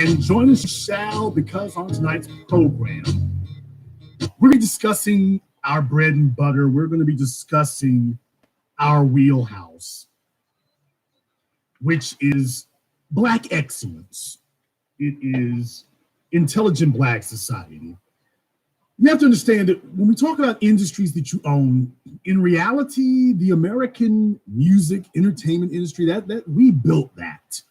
and join us, shall, because on tonight's program, we're going to be discussing our bread and butter. We're going to be discussing our wheelhouse, which is Black excellence. It is intelligent Black society. You have to understand that when we talk about industries that you own, in reality, the American music entertainment industry, that we built that.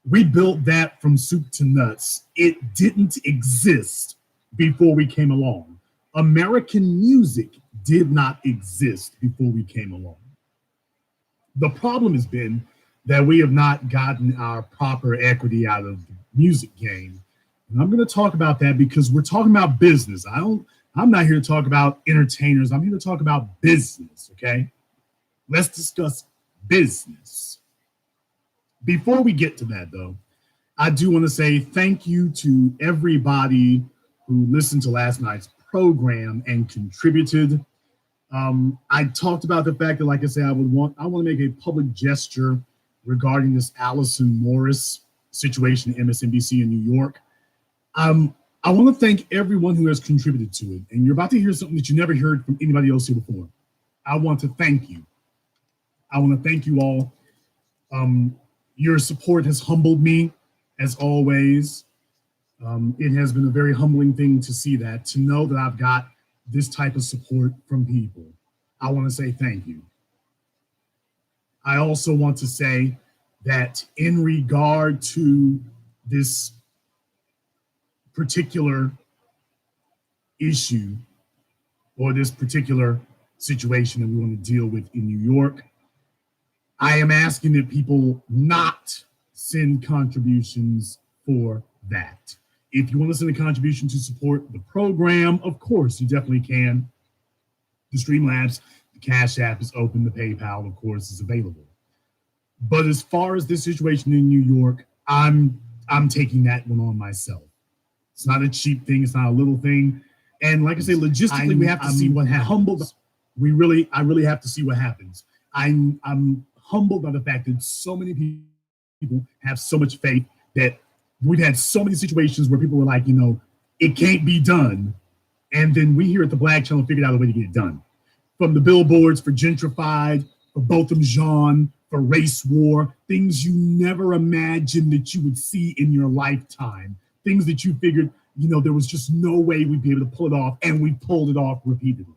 We built that from soup to nuts. It didn't exist before we came along. American music did not exist before we came along. The problem has been that we have not gotten our proper equity out of the music game. And I'm going to talk about that because we're talking about business. I'm not here to talk about entertainers. I'm here to talk about business, okay? Let's discuss business. Before we get to that, though, I do want to say thank you to everybody who listened to last night's program and contributed. I talked about the fact that, like I said, I want to make a public gesture regarding this Allison Morris situation at MSNBC in New York. I want to thank everyone who has contributed to it. And you're about to hear something that you never heard from anybody else here before. I want to thank you. I want to thank you all. Your support has humbled me, as always. It has been a very humbling thing to see that, to know that I've got this type of support from people. I want to say thank you. I also want to say that in regard to this particular issue or this particular situation that we want to deal with in New York, I am asking that people not send contributions for that. If you want to send a contribution to support the program, of course, you definitely can. The Streamlabs, the Cash App is open. The PayPal, of course, is available. But as far as this situation in New York, I'm taking that one on myself. It's not a cheap thing. It's not a little thing. And like I say, logistically, we have to see what happens. Humbled. I really have to see what happens. I'm humbled by the fact that so many people have so much faith that we've had so many situations where people were like, it can't be done. And then we here at the Black Channel figured out a way to get it done. From the billboards for Gentrified, for Botham Jean, for Race War, things you never imagined that you would see in your lifetime. Things that you figured, there was just no way we'd be able to pull it off, and we pulled it off repeatedly.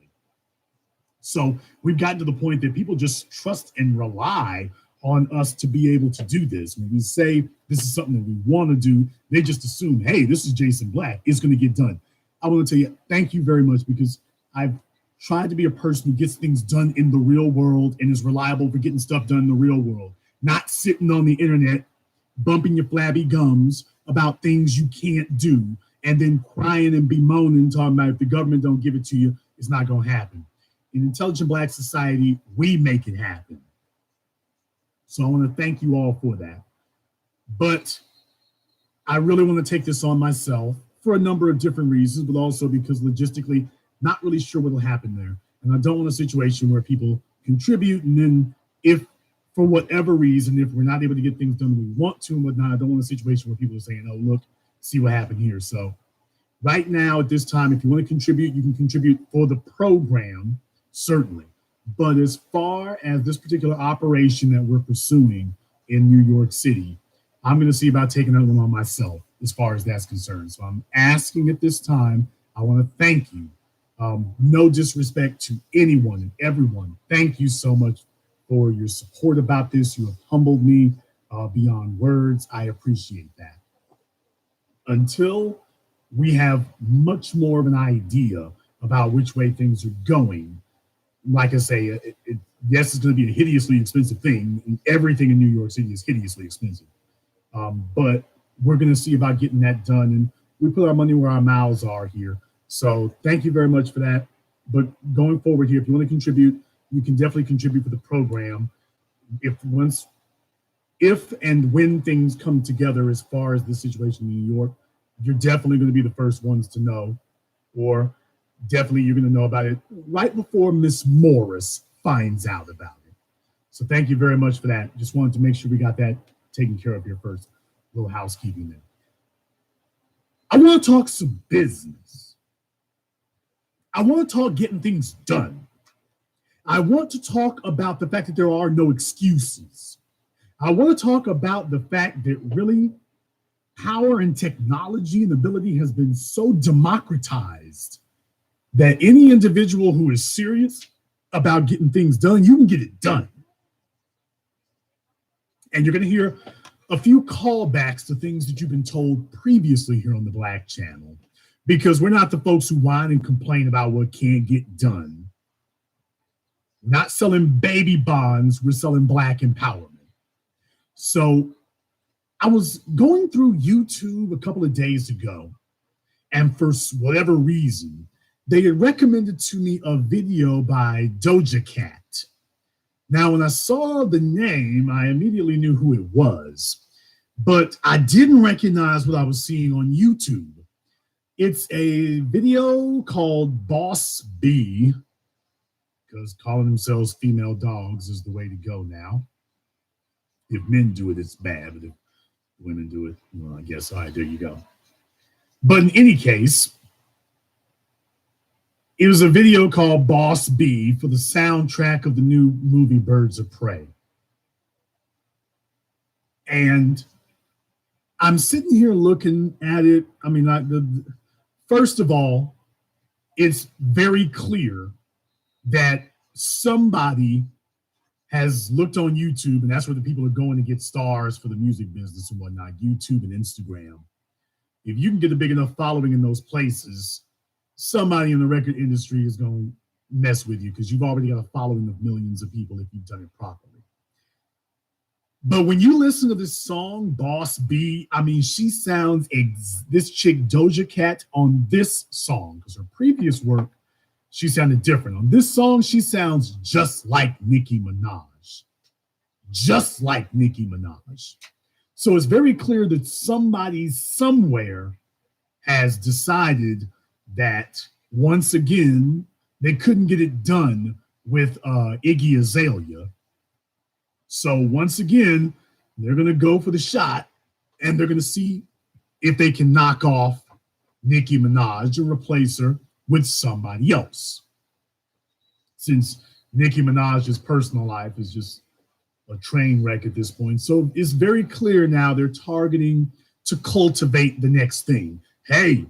So we've gotten to the point that people just trust and rely on us to be able to do this. When we say this is something that we want to do, they just assume, hey, this is Jason Black. It's going to get done. I want to tell you, thank you very much, because I've tried to be a person who gets things done in the real world and is reliable for getting stuff done in the real world, not sitting on the internet, bumping your flabby gums about things you can't do, and then crying and bemoaning, talking about if the government don't give it to you, it's not going to happen. In Intelligent Black Society, we make it happen. So I want to thank you all for that. But I really want to take this on myself for a number of different reasons, but also because logistically, not really sure what will happen there. And I don't want a situation where people contribute, and then if for whatever reason, if we're not able to get things done we want to and whatnot, I don't want a situation where people are saying, oh, look, see what happened here. So right now at this time, if you want to contribute, you can contribute for the program, certainly. But as far as this particular operation that we're pursuing in New York City, I'm going to see about taking that one on myself as far as that's concerned. So I'm asking at this time, I want to thank you. No disrespect to anyone and everyone. Thank you so much for your support about this. You have humbled me beyond words. I appreciate that. Until we have much more of an idea about which way things are going, like I say, yes, it's going to be a hideously expensive thing, and everything in New York City is hideously expensive. But we're going to see about getting that done, and we put our money where our mouths are here. So thank you very much for that. But going forward here, if you want to contribute, you can definitely contribute for the program. If and when things come together as far as the situation in New York, you're definitely going to be the first ones to know, or definitely you're going to know about it right before Miss Morris finds out about it. So thank you very much for that. Just wanted to make sure we got that taken care of here first. A little housekeeping there. I want to talk some business. I want to talk getting things done. I want to talk about the fact that there are no excuses. I want to talk about the fact that really power and technology and ability has been so democratized that any individual who is serious about getting things done, you can get it done. And you're going to hear a few callbacks to things that you've been told previously here on the Black Channel, because we're not the folks who whine and complain about what can't get done. We're not selling baby bonds, we're selling Black empowerment. So I was going through YouTube a couple of days ago, and for whatever reason, they had recommended to me a video by Doja Cat. Now, when I saw the name, I immediately knew who it was, but I didn't recognize what I was seeing on YouTube. It's a video called Boss B, because calling themselves female dogs is the way to go now. If men do it, it's bad, but if women do it, well, I guess, all right, there you go. But in any case, it was a video called Boss B for the soundtrack of the new movie Birds of Prey. And I'm sitting here looking at it. I mean, first of all, it's very clear that somebody has looked on YouTube, and that's where the people are going to get stars for the music business and whatnot, YouTube and Instagram. If you can get a big enough following in those places, somebody in the record industry is going to mess with you because you've already got a following of millions of people if you've done it properly. But when you listen to this song, Boss B, I mean, she sounds, this chick Doja Cat on this song, because her previous work, she sounded different. On this song, she sounds just like Nicki Minaj. Just like Nicki Minaj. So it's very clear that somebody somewhere has decided that once again, they couldn't get it done with Iggy Azalea. So once again, they're going to go for the shot and they're going to see if they can knock off Nicki Minaj or replace her with somebody else. Since Nicki Minaj's personal life is just a train wreck at this point. So it's very clear now they're targeting to cultivate the next thing. Hey,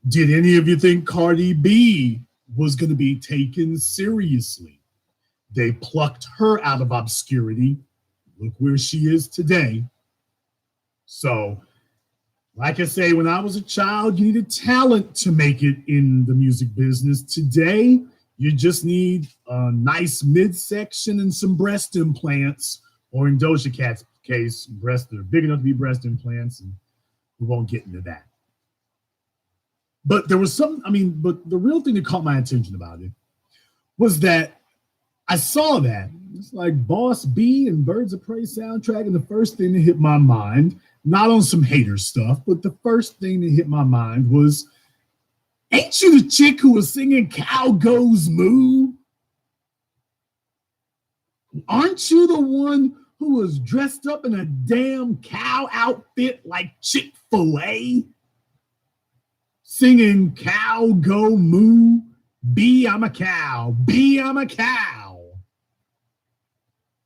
did any of you think Cardi B was going to be taken seriously? They plucked her out of obscurity. Look where she is today. So, like I say, when I was a child, you needed talent to make it in the music business. Today, you just need a nice midsection and some breast implants, or in Doja Cat's case, breasts that are big enough to be breast implants, and we won't get into that. But there was but the real thing that caught my attention about it was that I saw that. It's like Boss B and Birds of Prey soundtrack, and the first thing that hit my mind, not on some hater stuff, but the first thing that hit my mind was, ain't you the chick who was singing Cow Goes Moo? Aren't you the one who was dressed up in a damn cow outfit like Chick-fil-A? Singing Cow Go Moo, B, I'm a cow, B, I'm a cow.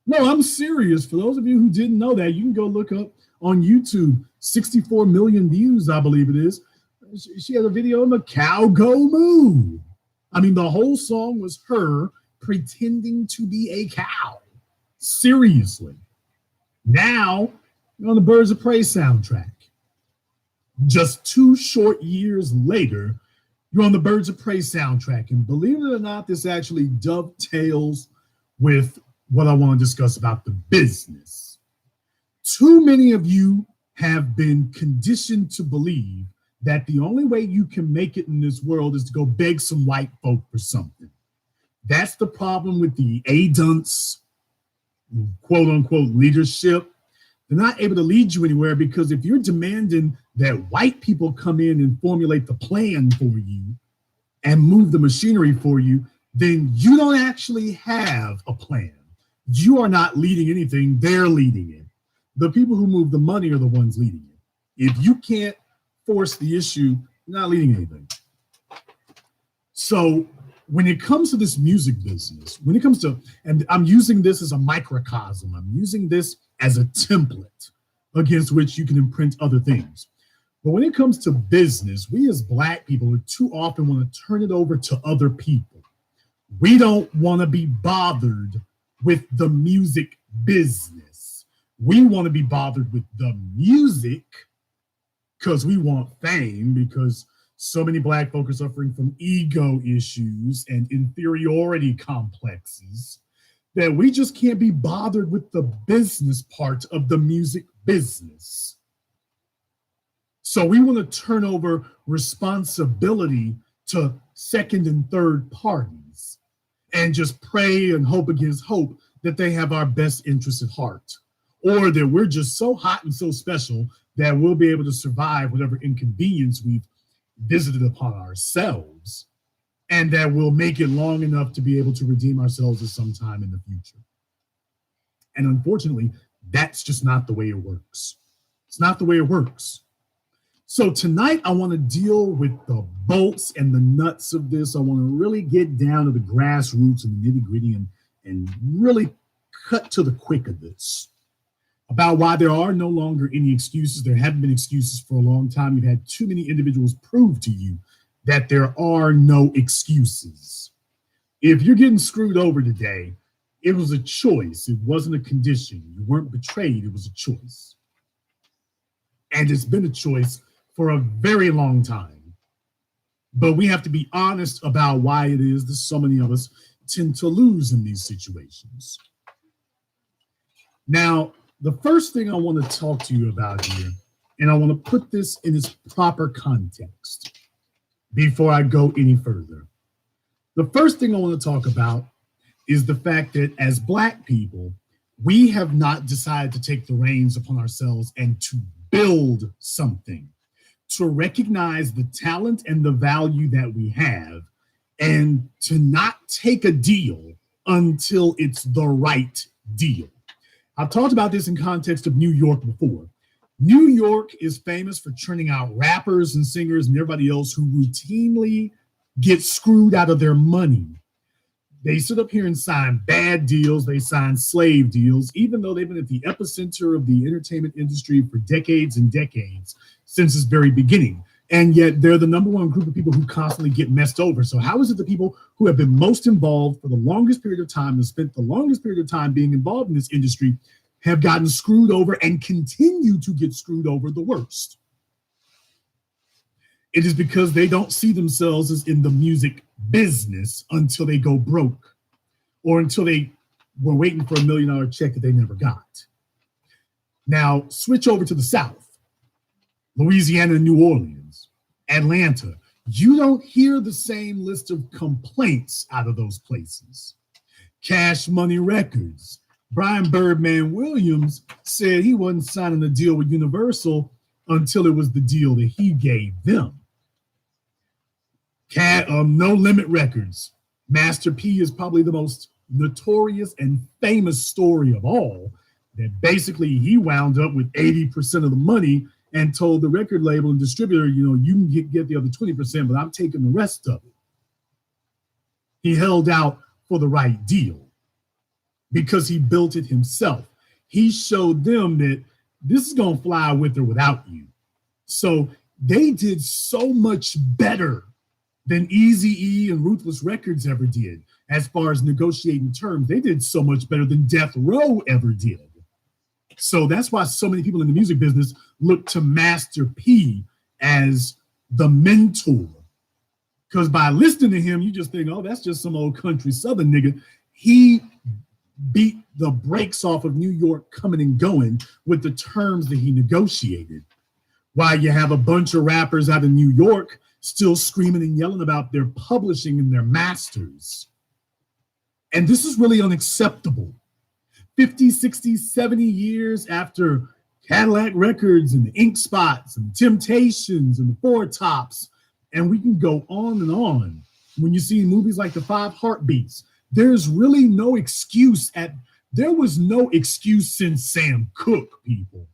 No, I'm serious. For those of you who didn't know that, you can go look up on YouTube, 64 million views, I believe it is. She had a video on the Cow Go Moo. I mean, the whole song was her pretending to be a cow. Seriously. Now, you're on the Birds of Prey soundtrack. Just 2 short years later, you're on the Birds of Prey soundtrack. And believe it or not, this actually dovetails with what I want to discuss about the business. Too many of you have been conditioned to believe that the only way you can make it in this world is to go beg some white folk for something. That's the problem with the A-dunce, quote unquote, leadership. They're not able to lead you anywhere, because if you're demanding that white people come in and formulate the plan for you and move the machinery for you, then you don't actually have a plan. You are not leading anything, they're leading it. The people who move the money are the ones leading it. If you can't force the issue, not leading anything. So when it comes to this music business, when it comes to, and I'm using this as a microcosm, I'm using this as a template against which you can imprint other things. But when it comes to business, we as Black people too often want to turn it over to other people. We don't want to be bothered with the music business. We want to be bothered with the music because we want fame, because so many Black folk are suffering from ego issues and inferiority complexes that we just can't be bothered with the business part of the music business. So we want to turn over responsibility to second and third parties and just pray and hope against hope that they have our best interests at heart, or that we're just so hot and so special that we'll be able to survive whatever inconvenience we've visited upon ourselves, and that we'll make it long enough to be able to redeem ourselves at some time in the future. And unfortunately, that's just not the way it works. It's not the way it works. So tonight, I want to deal with the bolts and the nuts of this. I want to really get down to the grassroots and the nitty-gritty and really cut to the quick of this, about why there are no longer any excuses. There haven't been excuses for a long time. You've had too many individuals prove to you that there are no excuses. If you're getting screwed over today, it was a choice. It wasn't a condition. You weren't betrayed. It was a choice. And it's been a choice for a very long time. But we have to be honest about why it is that so many of us tend to lose in these situations. Now, the first thing I want to talk to you about here, and I want to put this in its proper context before I go any further. The first thing I want to talk about is the fact that as Black people, we have not decided to take the reins upon ourselves and to build something, to recognize the talent and the value that we have, and to not take a deal until it's the right deal. I've talked about this in context of New York before. New York is famous for churning out rappers and singers and everybody else who routinely get screwed out of their money. They sit up here and sign bad deals. They sign slave deals, even though they've been at the epicenter of the entertainment industry for decades and decades, since its very beginning. And yet they're the number one group of people who constantly get messed over. So how is it the people who have been most involved for the longest period of time and spent the longest period of time being involved in this industry have gotten screwed over and continue to get screwed over the worst? It is because they don't see themselves as in the music business until they go broke, or until they were waiting for $1 million check that they never got. Now, switch over to the South, Louisiana and New Orleans, Atlanta. You don't hear the same list of complaints out of those places. Cash Money Records. Brian Birdman Williams said he wasn't signing a deal with Universal until it was the deal that he gave them. No Limit Records. Master P is probably the most notorious and famous story of all, that basically he wound up with 80% of the money and told the record label and distributor, you know, you can get the other 20%, but I'm taking the rest of it. He held out for the right deal because he built it himself. He showed them that this is going to fly with or without you. So they did so much better than Eazy-E and Ruthless Records ever did as far as negotiating terms. They did so much better than Death Row ever did. So that's why so many people in the music business look to Master P as the mentor. Because by listening to him, you just think, oh, that's just some old country Southern nigga. He beat the brakes off of New York coming and going with the terms that he negotiated. While you have a bunch of rappers out of New York still screaming and yelling about their publishing and their masters. And this is really unacceptable. 50, 60, 70 years after Cadillac Records and the Ink Spots and Temptations and the Four Tops, and we can go on and on. When you see movies like The Five Heartbeats, there's really no excuse there was no excuse since Sam Cooke, people.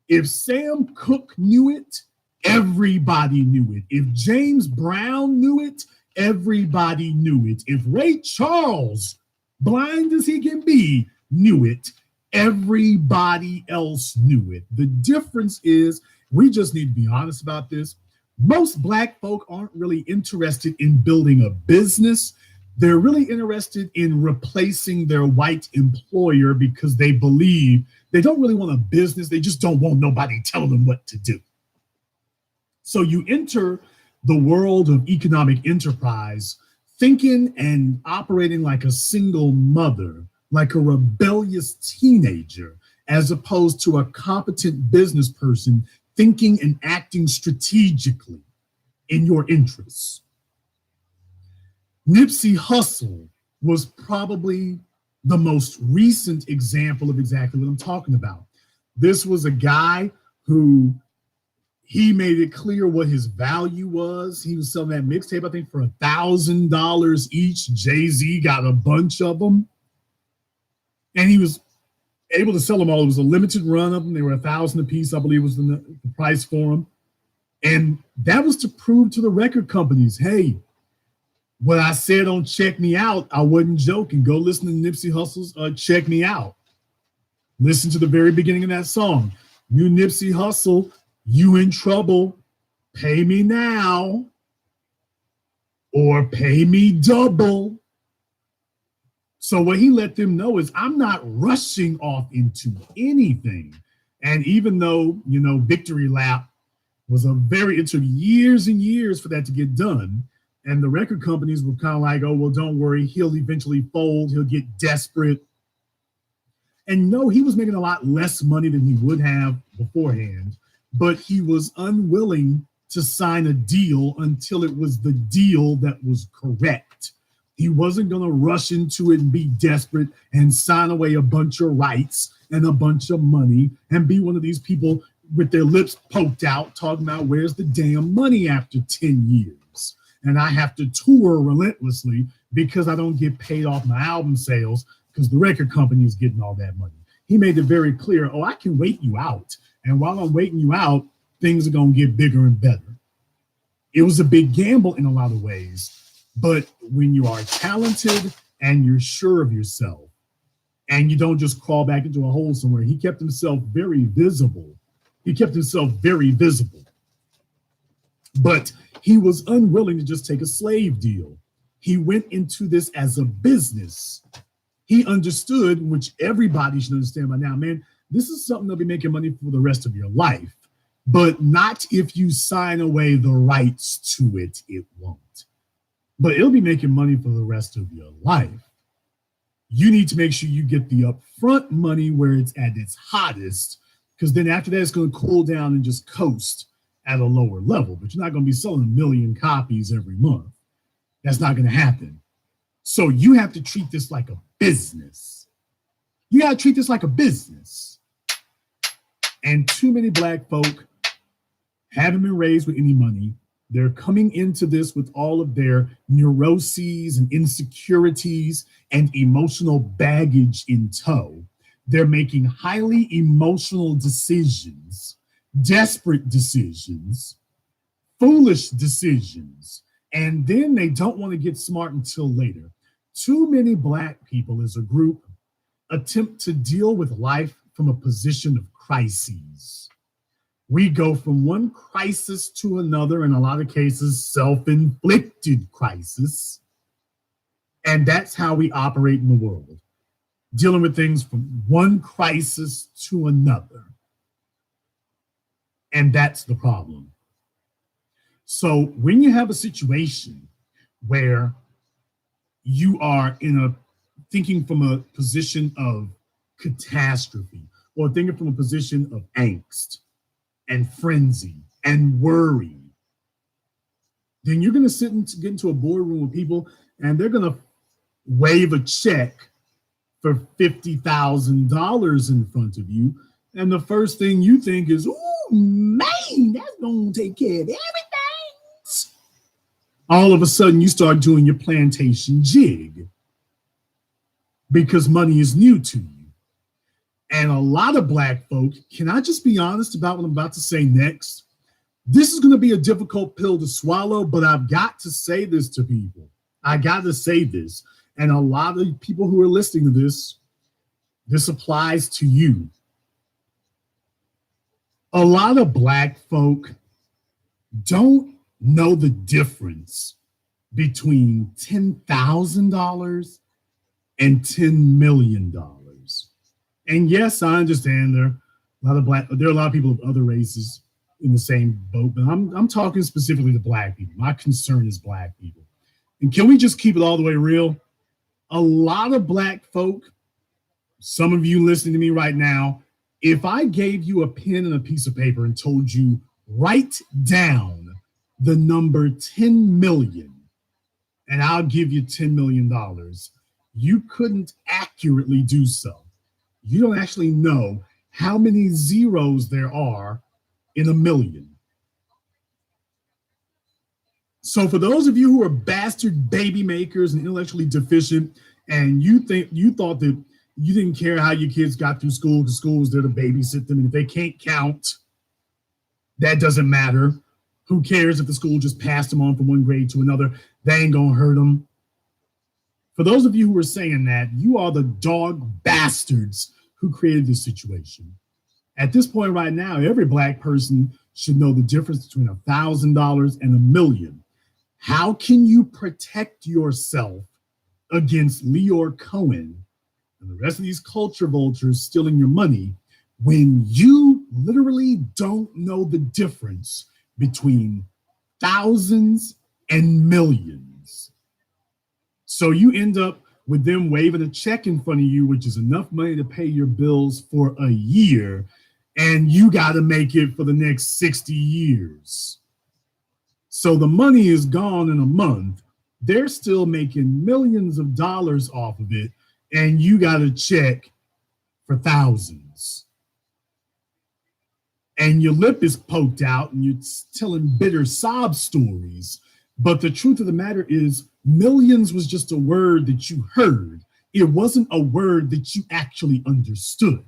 If Sam Cooke knew it, Everybody knew it. If James Brown knew it, everybody knew it. If Ray Charles, blind as he can be, knew it, everybody else knew it. The difference is we just need to be honest about this. Most Black folk aren't really interested in building a business. They're really interested in replacing their white employer because they believe they don't really want a business. They just don't want nobody telling them what to do. So you enter the world of economic enterprise thinking and operating like a single mother, like a rebellious teenager, as opposed to a competent business person thinking and acting strategically in your interests. Nipsey Hussle was probably the most recent example of exactly what I'm talking about. This was a guy who he made it clear what his value was. He was selling that mixtape, I think, for $1,000 each. Jay-Z got a bunch of them. And he was able to sell them all. It was a limited run of them. They were $1,000 a piece, I believe was the price for them. And that was to prove to the record companies, hey, what I said on Check Me Out, I wasn't joking. Go listen to Nipsey Hussle's Check Me Out. Listen to the very beginning of that song. You Nipsey Hussle, you in trouble. Pay me now or pay me double. So what he let them know is I'm not rushing off into anything. And even though, Victory Lap was it took years and years for that to get done. And the record companies were kind of like, oh, well, don't worry. He'll eventually fold. He'll get desperate. And no, he was making a lot less money than he would have beforehand, but he was unwilling to sign a deal until it was the deal that was correct. He wasn't going to rush into it and be desperate and sign away a bunch of rights and a bunch of money and be one of these people with their lips poked out talking about where's the damn money after 10 years. And I have to tour relentlessly because I don't get paid off my album sales because the record company is getting all that money. He made it very clear, oh, I can wait you out. And while I'm waiting you out, things are going to get bigger and better. It was a big gamble in a lot of ways. But when you are talented and you're sure of yourself and you don't just crawl back into a hole somewhere, he kept himself very visible. But he was unwilling to just take a slave deal. He went into this as a business. He understood, which everybody should understand by now, man, this is something that'll be making money for the rest of your life, but not if you sign away the rights to it, it won't. But it'll be making money for the rest of your life. You need to make sure you get the upfront money where it's at its hottest, because then after that, it's going to cool down and just coast at a lower level. But you're not going to be selling 1 million copies every month. That's not going to happen. So you have to treat this like a business. You got to treat this like a business. And too many Black folk haven't been raised with any money. They're coming into this with all of their neuroses and insecurities and emotional baggage in tow. They're making highly emotional decisions, desperate decisions, foolish decisions, and then they don't want to get smart until later. Too many Black people as a group attempt to deal with life from a position of crises. We go from one crisis to another, in a lot of cases, self-inflicted crisis. And that's how we operate in the world, dealing with things from one crisis to another. And that's the problem. So when you have a situation where you are thinking from a position of catastrophe or thinking from a position of angst and frenzy and worry, then you're going to get into a boardroom with people and they're going to wave a check for $50,000 in front of you. And the first thing you think is, oh, man, that's going to take care of everything. All of a sudden, you start doing your plantation jig because money is new to you. And a lot of Black folk, can I just be honest about what I'm about to say next? This is going to be a difficult pill to swallow, but I've got to say this to people. I got to say this. And a lot of people who are listening to this applies to you. A lot of Black folk don't know the difference between $10,000 and $10 million. And yes, I understand there are a lot of people of other races in the same boat, but I'm talking specifically to Black people. My concern is Black people. And can we just keep it all the way real? A lot of Black folk, some of you listening to me right now, if I gave you a pen and a piece of paper and told you write down the number 10 million and I'll give you $10 million, you couldn't accurately do so. You don't actually know how many zeros there are in a million. So for those of you who are bastard baby makers and intellectually deficient, and you thought that you didn't care how your kids got through school because school was there to babysit them, and if they can't count, that doesn't matter. Who cares if the school just passed them on from one grade to another? They ain't gonna hurt them. For those of you who are saying that, you are the dog bastards who created this situation. At this point right now, every Black person should know the difference between $1,000 and $1 million. How can you protect yourself against Leor Cohen and the rest of these culture vultures stealing your money when you literally don't know the difference between thousands and millions? So you end up with them waving a check in front of you, which is enough money to pay your bills for a year, and you got to make it for the next 60 years. So the money is gone in a month. They're still making millions of dollars off of it, and you got a check for thousands. And your lip is poked out and you're telling bitter sob stories. But the truth of the matter is, millions was just a word that you heard. It wasn't a word that you actually understood.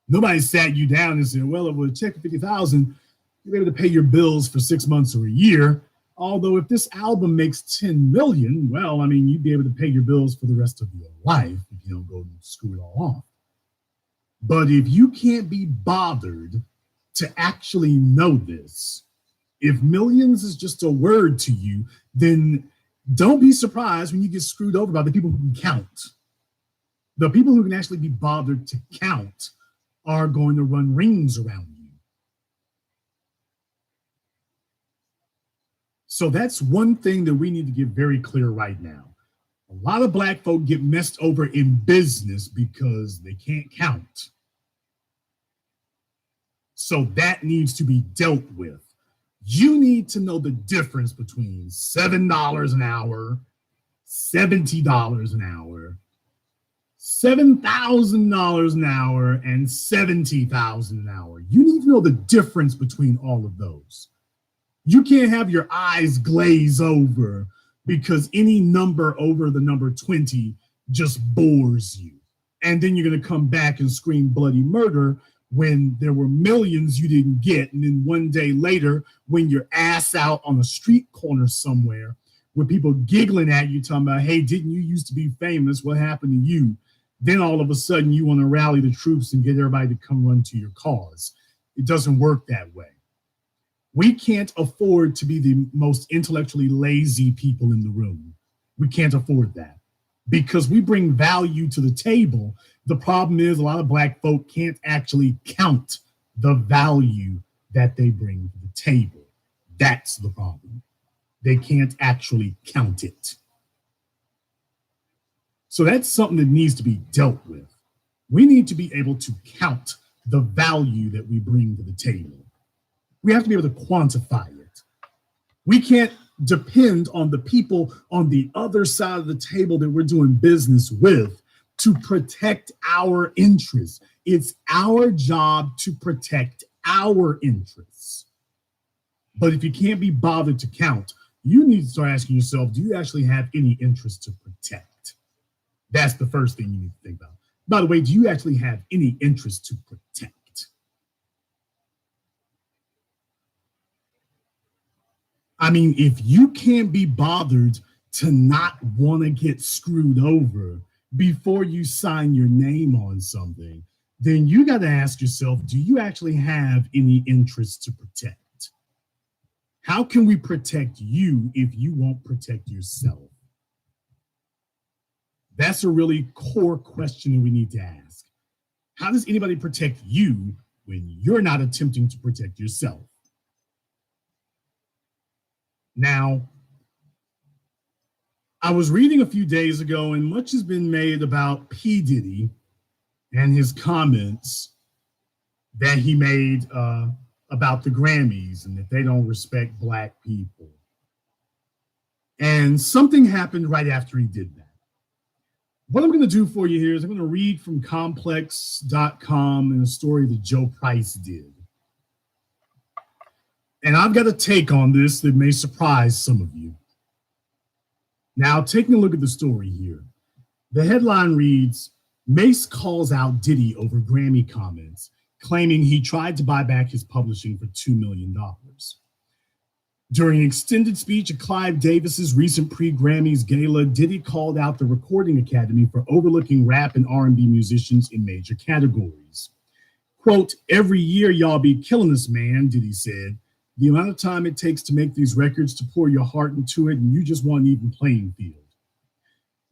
Nobody sat you down and said, well, if we check 50,000, you're able to pay your bills for 6 months or a year. Although if this album makes 10 million, well, I mean, you'd be able to pay your bills for the rest of your life if you don't go and screw it all off. But if you can't be bothered to actually know this, if millions is just a word to you, then don't be surprised when you get screwed over by the people who can count. The people who can actually be bothered to count are going to run rings around you. So that's one thing that we need to get very clear right now. A lot of Black folk get messed over in business because they can't count. So that needs to be dealt with. You need to know the difference between $7 an hour, $70 an hour, $7,000 an hour, and $70,000 an hour. You need to know the difference between all of those. You can't have your eyes glaze over because any number over the number 20 just bores you. And then you're going to come back and scream bloody murder when there were millions you didn't get. And then one day later, when your ass out on a street corner somewhere with people giggling at you, talking about, hey, didn't you used to be famous? What happened to you? Then all of a sudden you want to rally the troops and get everybody to come run to your cause. It doesn't work that way. We can't afford to be the most intellectually lazy people in the room. We can't afford that because we bring value to the table. The problem is a lot of Black folk can't actually count the value that they bring to the table. That's the problem. They can't actually count it. So that's something that needs to be dealt with. We need to be able to count the value that we bring to the table. We have to be able to quantify it. We can't depend on the people on the other side of the table that we're doing business with to protect our interests. It's our job to protect our interests. But if you can't be bothered to count, you need to start asking yourself, do you actually have any interest to protect? That's the first thing you need to think about. By the way, do you actually have any interest to protect? I mean, if you can't be bothered to not want to get screwed over before you sign your name on something, then you got to ask yourself, do you actually have any interest to protect? How can we protect you if you won't protect yourself? That's a really core question that we need to ask. How does anybody protect you when you're not attempting to protect yourself? Now, I was reading a few days ago, and much has been made about P. Diddy and his comments that he made about the Grammys and that they don't respect Black people. And something happened right after he did that. What I'm going to do for you here is I'm going to read from complex.com and a story that Joe Price did. And I've got a take on this that may surprise some of you. Now, taking a look at the story here, the headline reads, Mace calls out Diddy over Grammy comments, claiming he tried to buy back his publishing for $2 million. During an extended speech at Clive Davis's recent pre-Grammys gala, Diddy called out the Recording Academy for overlooking rap and R&B musicians in major categories. Quote, every year y'all be killing us, man, Diddy said. The amount of time it takes to make these records, to pour your heart into it, and you just want an even playing field.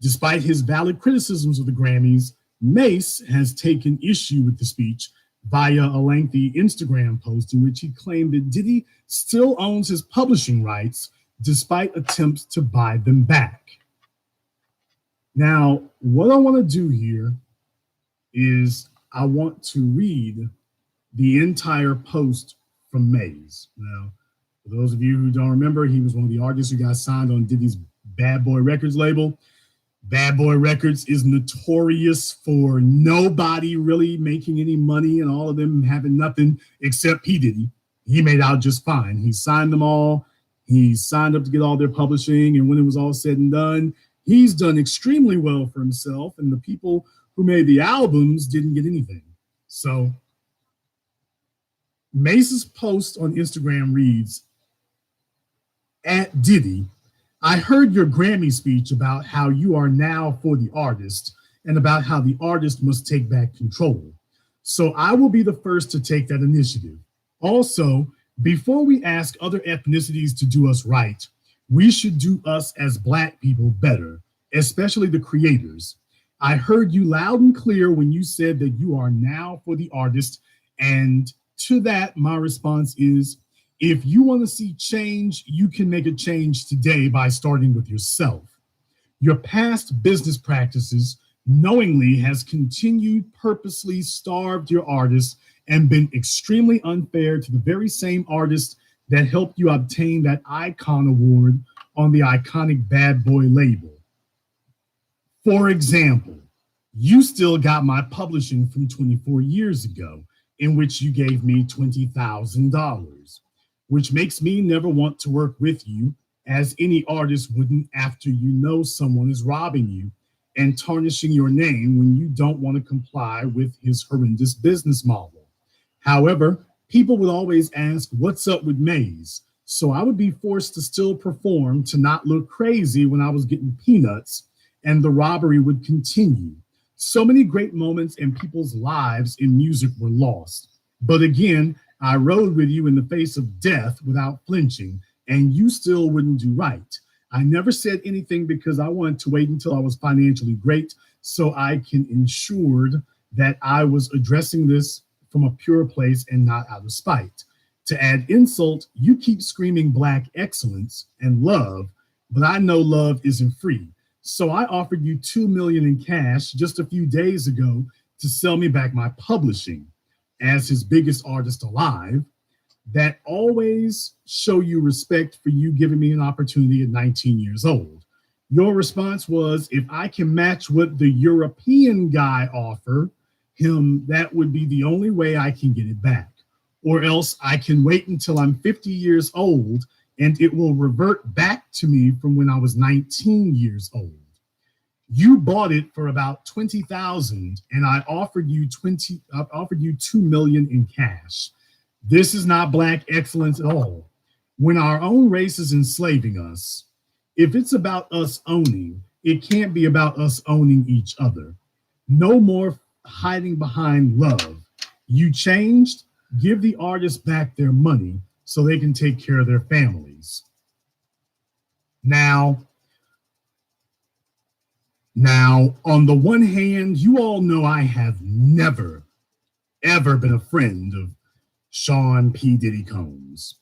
Despite his valid criticisms of the Grammys, Mace has taken issue with the speech via a lengthy Instagram post in which he claimed that Diddy still owns his publishing rights despite attempts to buy them back. Now, what I want to do here is I want to read the entire post from Mace. Now, for those of you who don't remember, he was one of the artists who got signed on Diddy's Bad Boy Records label. Bad Boy Records is notorious for nobody really making any money and all of them having nothing except P. Diddy. He made out just fine. He signed them all. He signed up to get all their publishing. And when it was all said and done, he's done extremely well for himself. And the people who made the albums didn't get anything. So Mace's post on Instagram reads, at Diddy, I heard your Grammy speech about how you are now for the artist and about how the artist must take back control. So I will be the first to take that initiative. Also, before we ask other ethnicities to do us right, we should do us as Black people better, especially the creators. I heard you loud and clear when you said that you are now for the artist. And to that, my response is, if you want to see change, you can make a change today by starting with yourself. Your past business practices knowingly has continued purposely starved your artists and been extremely unfair to the very same artists that helped you obtain that Icon Award on the iconic Bad Boy label. For example, you still got my publishing from 24 years ago, in which you gave me $20,000, which makes me never want to work with you, as any artist wouldn't, after you know someone is robbing you and tarnishing your name when you don't want to comply with his horrendous business model. However, people would always ask, what's up with Maze? So I would be forced to still perform to not look crazy when I was getting peanuts, and the robbery would continue. So many great moments in people's lives in music were lost. But again, I rode with you in the face of death without flinching, and you still wouldn't do right. I never said anything because I wanted to wait until I was financially great so I can ensure that I was addressing this from a pure place and not out of spite. To add insult, you keep screaming Black excellence and love, but I know love isn't free. So I offered you $2 million in cash just a few days ago to sell me back my publishing. As his biggest artist alive, that always show you respect for you giving me an opportunity at 19 years old. Your response was, if I can match what the European guy offered him, that would be the only way I can get it back. Or else I can wait until I'm 50 years old and it will revert back to me from when I was 19 years old. You bought it for about $20,000 and I offered you $2 million in cash. This is not Black excellence at all. When our own race is enslaving us, if it's about us owning, it can't be about us owning each other. No more hiding behind love. You changed, give the artists back their money so they can take care of their families. Now, on the one hand, you all know I have never, ever been a friend of Sean P. Diddy Combs.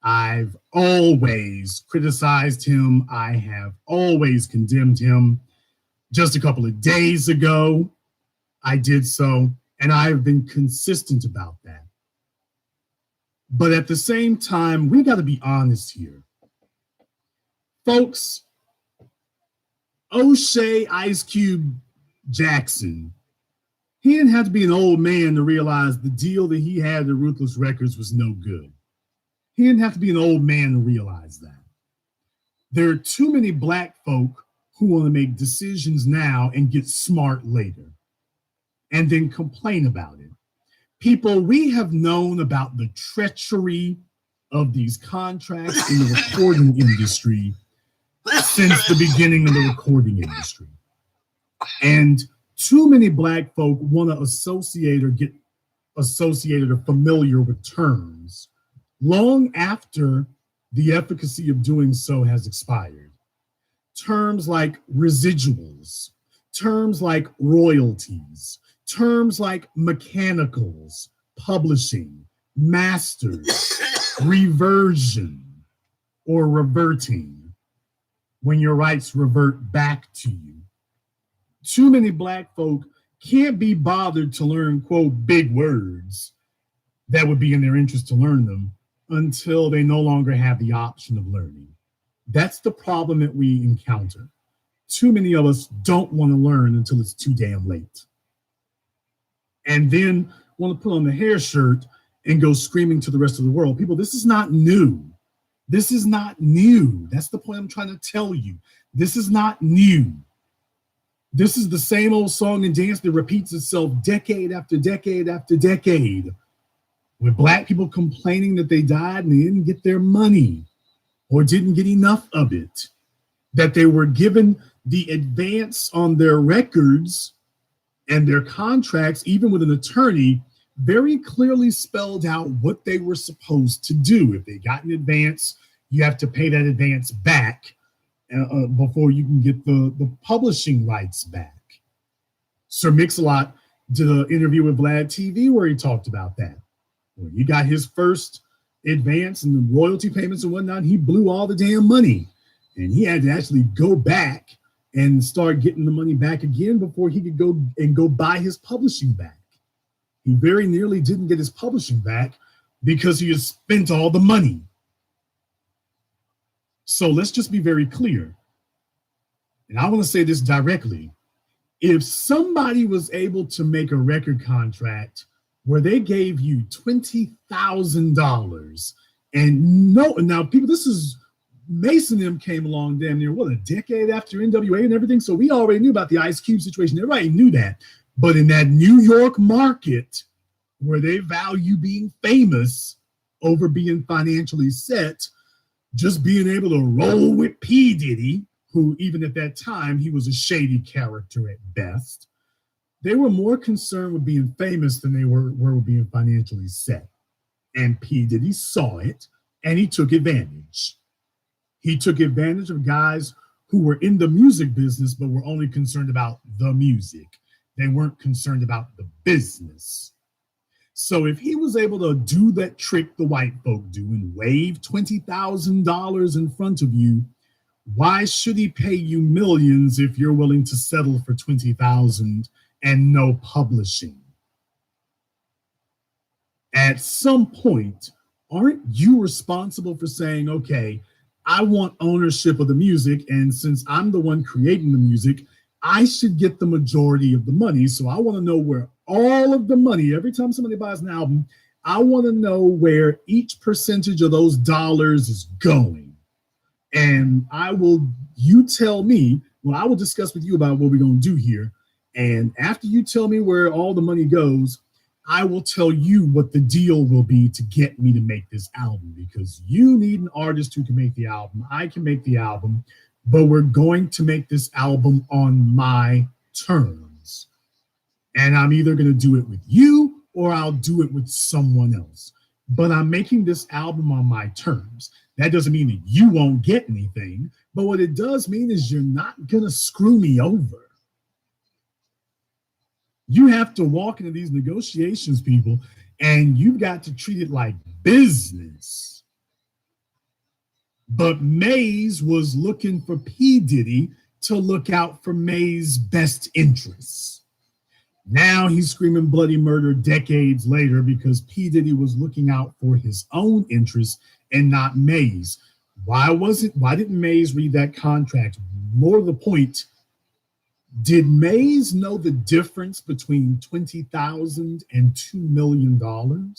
I've always criticized him. I have always condemned him. Just a couple of days ago, I did so, and I've been consistent about that. But at the same time, we got to be honest here. Folks, O'Shea Ice Cube Jackson, he didn't have to be an old man to realize the deal that he had at Ruthless Records was no good. He didn't have to be an old man to realize that. There are too many black folk who want to make decisions now and get smart later and then complain about it. People, we have known about the treachery of these contracts in the recording industry since the beginning of the recording industry. And too many black folk want to associate or get associated or familiar with terms long after the efficacy of doing so has expired. Terms like residuals, terms like royalties, terms like mechanicals, publishing, masters, reversion, or reverting, when your rights revert back to you. Too many black folk can't be bothered to learn, quote, big words that would be in their interest to learn them until they no longer have the option of learning. That's the problem that we encounter. Too many of us don't want to learn until it's too damn late. And then want to put on the hair shirt and go screaming to the rest of the world. People, this is not new. This is not new. That's the point I'm trying to tell you. This is not new. This is the same old song and dance that repeats itself decade after decade after decade, with black people complaining that they died and they didn't get their money or didn't get enough of it, that they were given the advance on their records and their contracts, even with an attorney, very clearly spelled out what they were supposed to do. If they got an advance, you have to pay that advance back before you can get the publishing rights back. Sir Mix-a-Lot did an interview with Vlad TV where he talked about that. When he got his first advance and the royalty payments and whatnot, he blew all the damn money. And he had to actually go back and start getting the money back again before he could go buy his publishing back. He very nearly didn't get his publishing back because he had spent all the money. So let's just be very clear. And I want to say this directly. If somebody was able to make a record contract where they gave you $20,000 and now people, this is Mason M came along damn near, a decade after NWA and everything. So we already knew about the Ice Cube situation. Everybody knew that. But in that New York market where they value being famous over being financially set, just being able to roll with P. Diddy, who even at that time, he was a shady character at best, they were more concerned with being famous than they were with being financially set. And P. Diddy saw it, and he took advantage. He took advantage of guys who were in the music business, but were only concerned about the music. They weren't concerned about the business. So if he was able to do that trick the white folk do and wave $20,000 in front of you, why should he pay you millions if you're willing to settle for $20,000 and no publishing? At some point, aren't you responsible for saying, okay, I want ownership of the music, and since I'm the one creating the music, I should get the majority of the money. So I want to know where all of the money, every time somebody buys an album, I want to know where each percentage of those dollars is going. And you tell me, I will discuss with you about what we're going to do here. And after you tell me where all the money goes, I will tell you what the deal will be to get me to make this album, because you need an artist who can make the album. I can make the album, but we're going to make this album on my terms. And I'm either going to do it with you or I'll do it with someone else. But I'm making this album on my terms. That doesn't mean that you won't get anything, but what it does mean is you're not going to screw me over. You have to walk into these negotiations, people, and you've got to treat it like business. But Maze was looking for P. Diddy to look out for Maze's best interests. Now he's screaming bloody murder decades later because P. Diddy was looking out for his own interests and not Maze. Why didn't Maze read that contract? More to the point, did Maze know the difference between $20,000 and $2 million?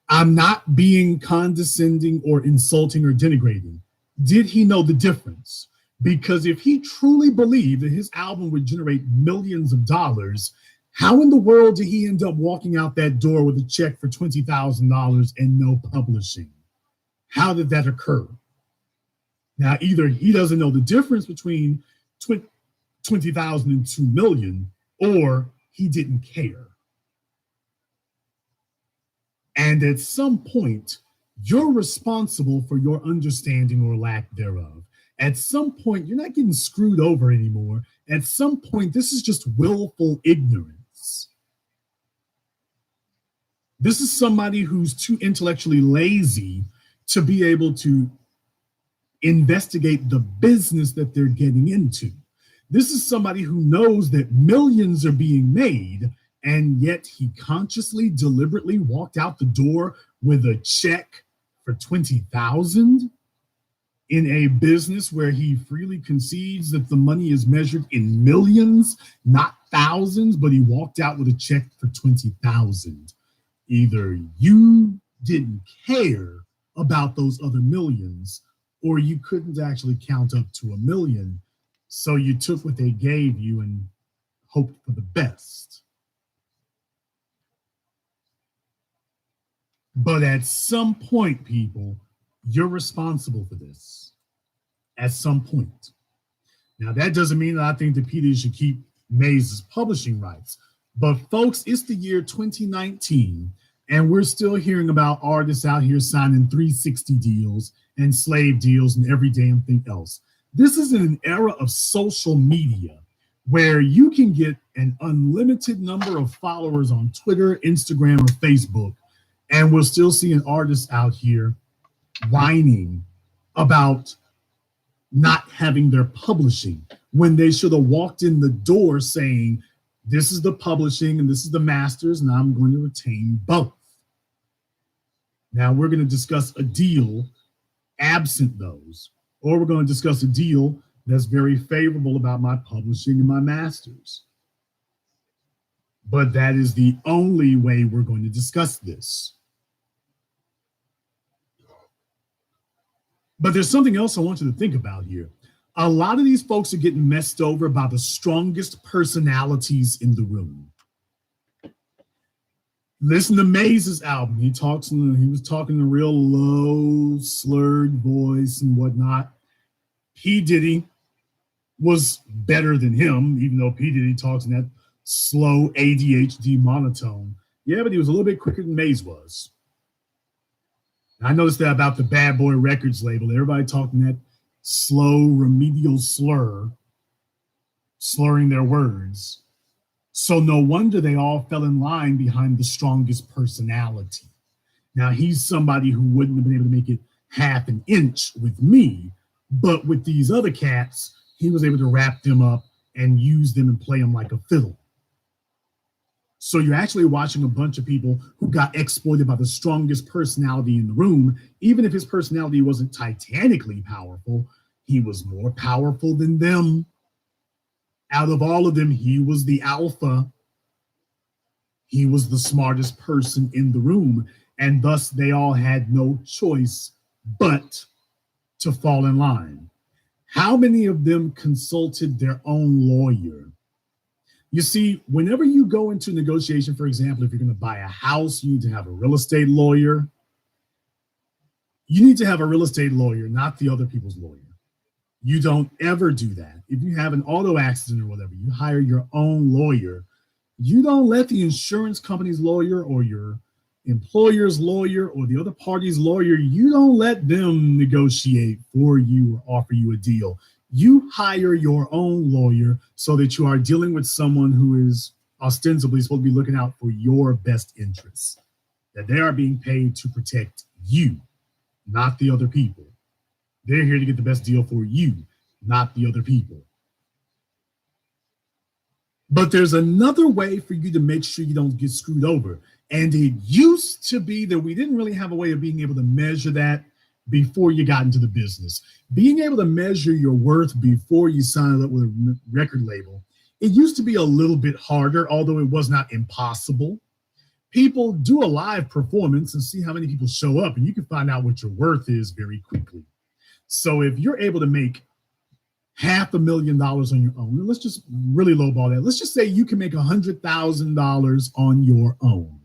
I'm not being condescending or insulting or denigrating. Did he know the difference? Because if he truly believed that his album would generate millions of dollars, how in the world did he end up walking out that door with a check for $20,000 and no publishing? How did that occur? Now, either he doesn't know the difference between 20,000 and 2 million, or he didn't care. And at some point, you're responsible for your understanding or lack thereof. At some point, you're not getting screwed over anymore. At some point, this is just willful ignorance. This is somebody who's too intellectually lazy to be able to investigate the business that they're getting into. This is somebody who knows that millions are being made, and yet he consciously, deliberately walked out the door with a check for $20,000 in a business where he freely concedes that the money is measured in millions, not thousands, but he walked out with a check for $20,000. Either you didn't care about those other millions, or you couldn't actually count up to 1 million. So you took what they gave you and hoped for the best. But at some point, people, you're responsible for this. At some point. Now, that doesn't mean that I think that P. Diddy should keep Maze's publishing rights. But folks, it's the year 2019, and we're still hearing about artists out here signing 360 deals and slave deals and every damn thing else. This is in an era of social media where you can get an unlimited number of followers on Twitter, Instagram, or Facebook, and we're still seeing artists out here whining about not having their publishing when they should have walked in the door saying, this is the publishing and this is the masters, and I'm going to retain both. Now we're going to discuss a deal absent those, or we're going to discuss a deal that's very favorable about my publishing and my masters. But that is the only way we're going to discuss this. But there's something else I want you to think about here. A lot of these folks are getting messed over by the strongest personalities in the room. Listen to Maze's album. He was talking in a real low, slurred voice and whatnot. P. Diddy was better than him, even though P. Diddy talks in that slow ADHD monotone. Yeah, but he was a little bit quicker than Maze was. I noticed that about the Bad Boy Records label. Everybody talking that slow, remedial slur, slurring their words. So no wonder they all fell in line behind the strongest personality. Now, he's somebody who wouldn't have been able to make it half an inch with me, but with these other cats, he was able to wrap them up and use them and play them like a fiddle. So you're actually watching a bunch of people who got exploited by the strongest personality in the room. Even if his personality wasn't titanically powerful, he was more powerful than them. Out of all of them, he was the alpha. He was the smartest person in the room. And thus they all had no choice but to fall in line. How many of them consulted their own lawyer? You see, whenever you go into negotiation, for example, if you're going to buy a house, you need to have a real estate lawyer. You need to have a real estate lawyer, not the other people's lawyer. You don't ever do that. If you have an auto accident or whatever, you hire your own lawyer. You don't let the insurance company's lawyer or your employer's lawyer or the other party's lawyer, you don't let them negotiate for you or offer you a deal. You hire your own lawyer so that you are dealing with someone who is ostensibly supposed to be looking out for your best interests, that they are being paid to protect you, not the other people. They're here to get the best deal for you, not the other people. But there's another way for you to make sure you don't get screwed over. And it used to be that we didn't really have a way of being able to measure that before you got into the business. Being able to measure your worth before you signed up with a record label, it used to be a little bit harder, although it was not impossible. People do a live performance and see how many people show up, and you can find out what your worth is very quickly. So if you're able to make $500,000 on your own, let's just really lowball that. Let's just say you can make $100,000 on your own.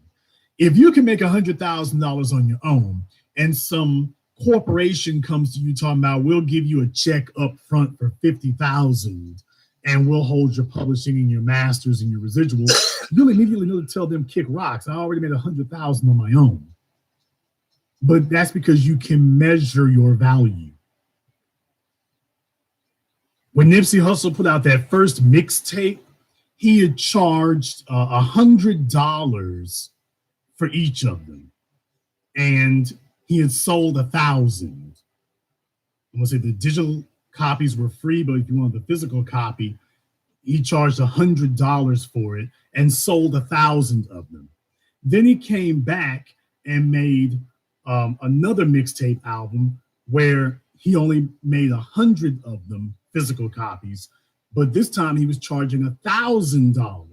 If you can make $100,000 on your own and some corporation comes to you talking about, we'll give you a check up front for $50,000 and we'll hold your publishing and your masters and your residuals, you'll immediately know to tell them kick rocks. I already made $100,000 on my own. But that's because you can measure your value. When Nipsey Hussle put out that first mixtape, he had charged $100 for each of them, and he had sold 1,000. I'm gonna say the digital copies were free, but if you wanted the physical copy, he charged $100 for it and sold 1,000 of them. Then he came back and made another mixtape album where he only made 100 of them physical copies, but this time he was charging $1,000.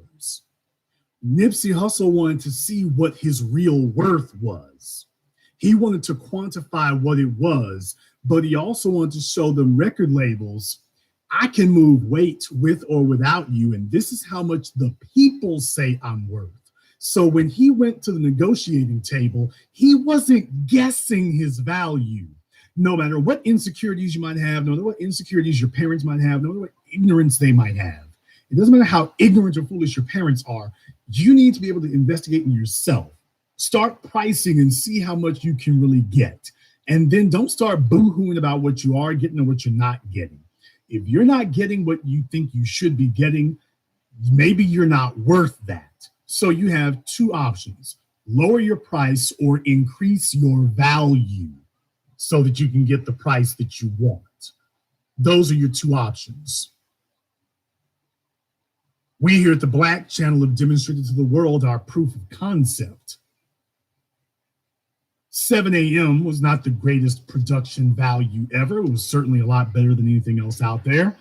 Nipsey Hussle wanted to see what his real worth was. He wanted to quantify what it was, but he also wanted to show the record labels, I can move weight with or without you, and this is how much the people say I'm worth. So when he went to the negotiating table, he wasn't guessing his value. No matter what insecurities you might have, no matter what insecurities your parents might have, no matter what ignorance they might have, it doesn't matter how ignorant or foolish your parents are, you need to be able to investigate in yourself. Start pricing and see how much you can really get. And then don't start boo-hooing about what you are getting and what you're not getting. If you're not getting what you think you should be getting, maybe you're not worth that. So you have two options: lower your price or increase your value so that you can get the price that you want. Those are your two options. We here at the Black Channel have demonstrated to the world our proof of concept. 7 a.m. was not the greatest production value ever. It was certainly a lot better than anything else out there.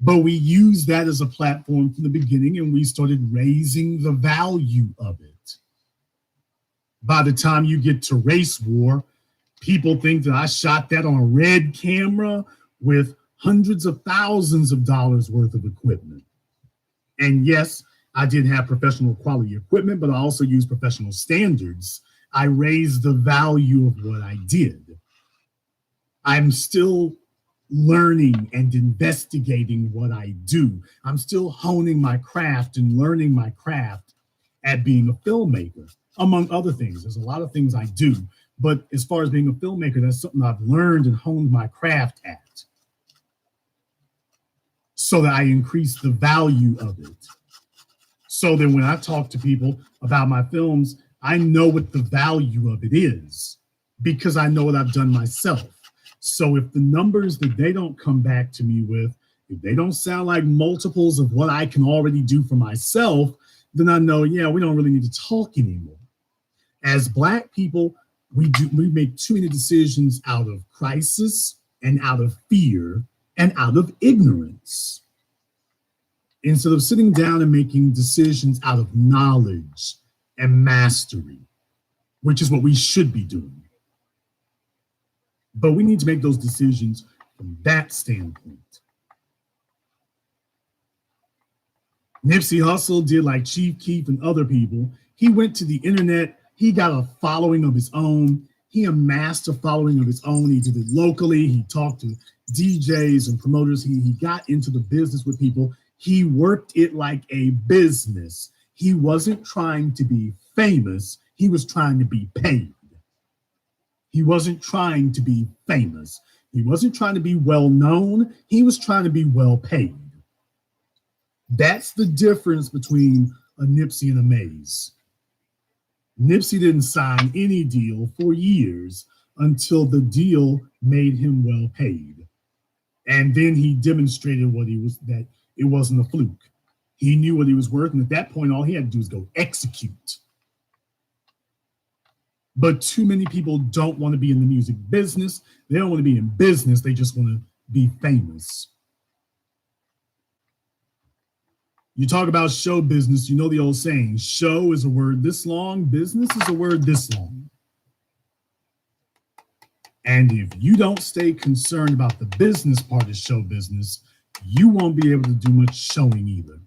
But we used that as a platform from the beginning, and we started raising the value of it. By the time you get to Race War, people think that I shot that on a red camera with hundreds of thousands of dollars worth of equipment. And yes, I did have professional quality equipment, but I also used professional standards. I raised the value of what I did. I'm still learning and investigating what I do. I'm still honing my craft and learning my craft at being a filmmaker, among other things. There's a lot of things I do, but as far as being a filmmaker, that's something I've learned and honed my craft at, so that I increase the value of it. So that when I talk to people about my films, I know what the value of it is because I know what I've done myself. So if the numbers that they don't come back to me with, if they don't sound like multiples of what I can already do for myself, then I know, yeah, we don't really need to talk anymore. As Black people, we make too many decisions out of crisis and out of fear and out of ignorance, instead of sitting down and making decisions out of knowledge and mastery, which is what we should be doing. But we need to make those decisions from that standpoint. Nipsey Hussle did like Chief Keef and other people. He went to the internet. He got a following of his own. He amassed a following of his own. He did it locally. He talked to DJs and promoters. He got into the business with people. He worked it like a business. He wasn't trying to be famous. He was trying to be paid. He wasn't trying to be famous. He wasn't trying to be well known. He was trying to be well paid. That's the difference between a Nipsey and a Maze. Nipsey didn't sign any deal for years until the deal made him well paid. And then he demonstrated that it wasn't a fluke. He knew what he was worth, and at that point, all he had to do was go execute. But too many people don't want to be in the music business. They don't want to be in business. They just want to be famous. You talk about show business, you know the old saying, show is a word this long, business is a word this long. And if you don't stay concerned about the business part of show business, you won't be able to do much showing either.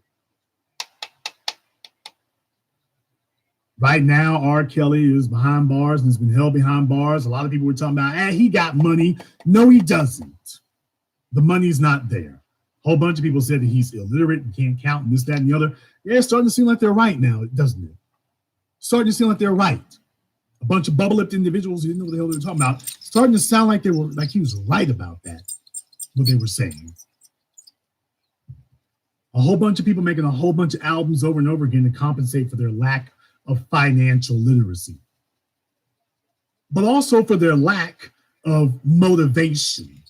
Right now, R. Kelly is behind bars and has been held behind bars. A lot of people were talking about, he got money. No, he doesn't. The money's not there. A whole bunch of people said that he's illiterate and can't count and this, that, and the other. Yeah, it's starting to seem like they're right now, doesn't it? Starting to seem like they're right. A bunch of bubble-lipped individuals who didn't know what the hell they were talking about. Starting to sound like he was right about that, what they were saying. A whole bunch of people making a whole bunch of albums over and over again to compensate for their lack of financial literacy, but also for their lack of motivation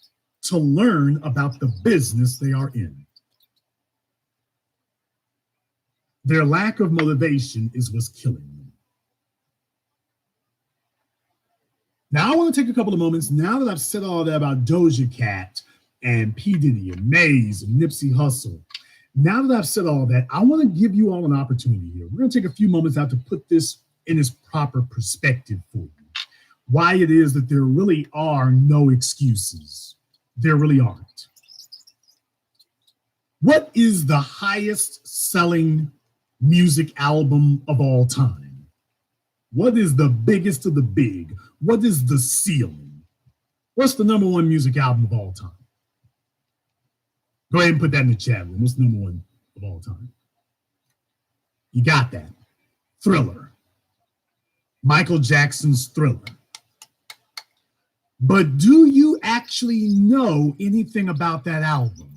to learn about the business they are in. Their lack of motivation is what's killing them. Now, I want to take a couple of moments, now that I've said all that about Doja Cat and P. Diddy and Maze and Nipsey Hussle. Now that I've said all that, I want to give you all an opportunity here. We're going to take a few moments out to put this in its proper perspective for you. Why it is that there really are no excuses. There really aren't. What is the highest selling music album of all time? What is the biggest of the big? What is the ceiling? What's the number one music album of all time? Go ahead and put that in the chat room. What's the number one of all time? You got that. Thriller. Michael Jackson's Thriller. But do you actually know anything about that album?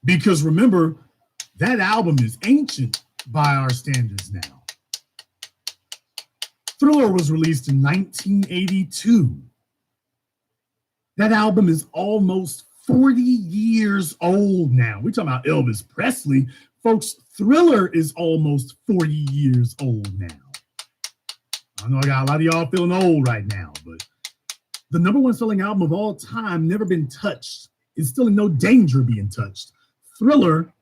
Because remember, that album is ancient by our standards now. Thriller was released in 1982. That album is almost 40 years old now. We're talking about Elvis Presley. Folks, Thriller is almost 40 years old now. I know I got a lot of y'all feeling old right now, but the number one selling album of all time, never been touched. It's still in no danger of being touched. Thriller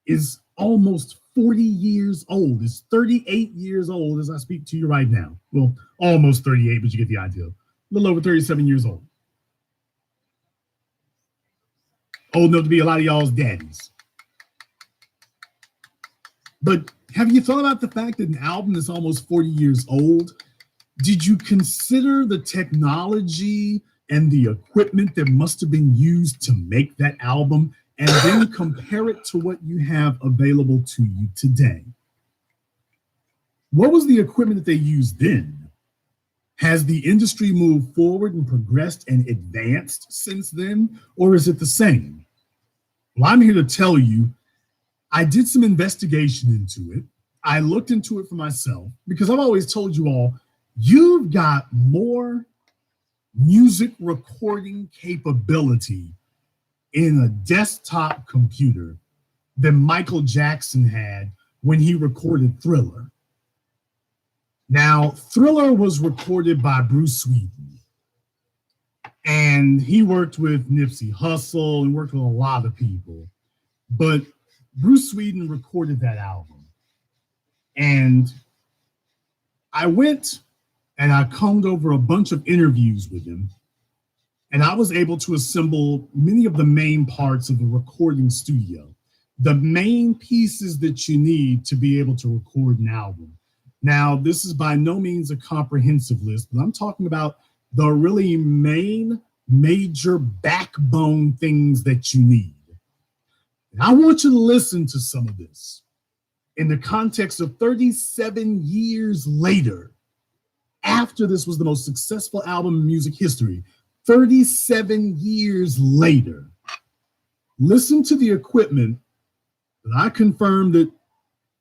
is almost 40 years old. It's 38 years old as I speak to you right now. Well, almost 38, but you get the idea. A little over 37 years old. Old enough to be a lot of y'all's daddies. But have you thought about the fact that an album that's almost 40 years old, did you consider the technology and the equipment that must have been used to make that album, and then compare it to what you have available to you today? What was the equipment that they used then? Has the industry moved forward and progressed and advanced since then, or is it the same? Well, I'm here to tell you, I did some investigation into it. I looked into it for myself because I've always told you all, you've got more music recording capability in a desktop computer than Michael Jackson had when he recorded Thriller. Now, Thriller was recorded by Bruce Sweden, and he worked with Nipsey Hussle and worked with a lot of people, but Bruce Sweden recorded that album. And I went and I combed over a bunch of interviews with him, and I was able to assemble many of the main parts of the recording studio. the main pieces that you need to be able to record an album. Now, this is by no means a comprehensive list, but I'm talking about the really main, major backbone things that you need. And I want you to listen to some of this in the context of 37 years later, after this was the most successful album in music history. 37 years later, listen to the equipment that I confirmed that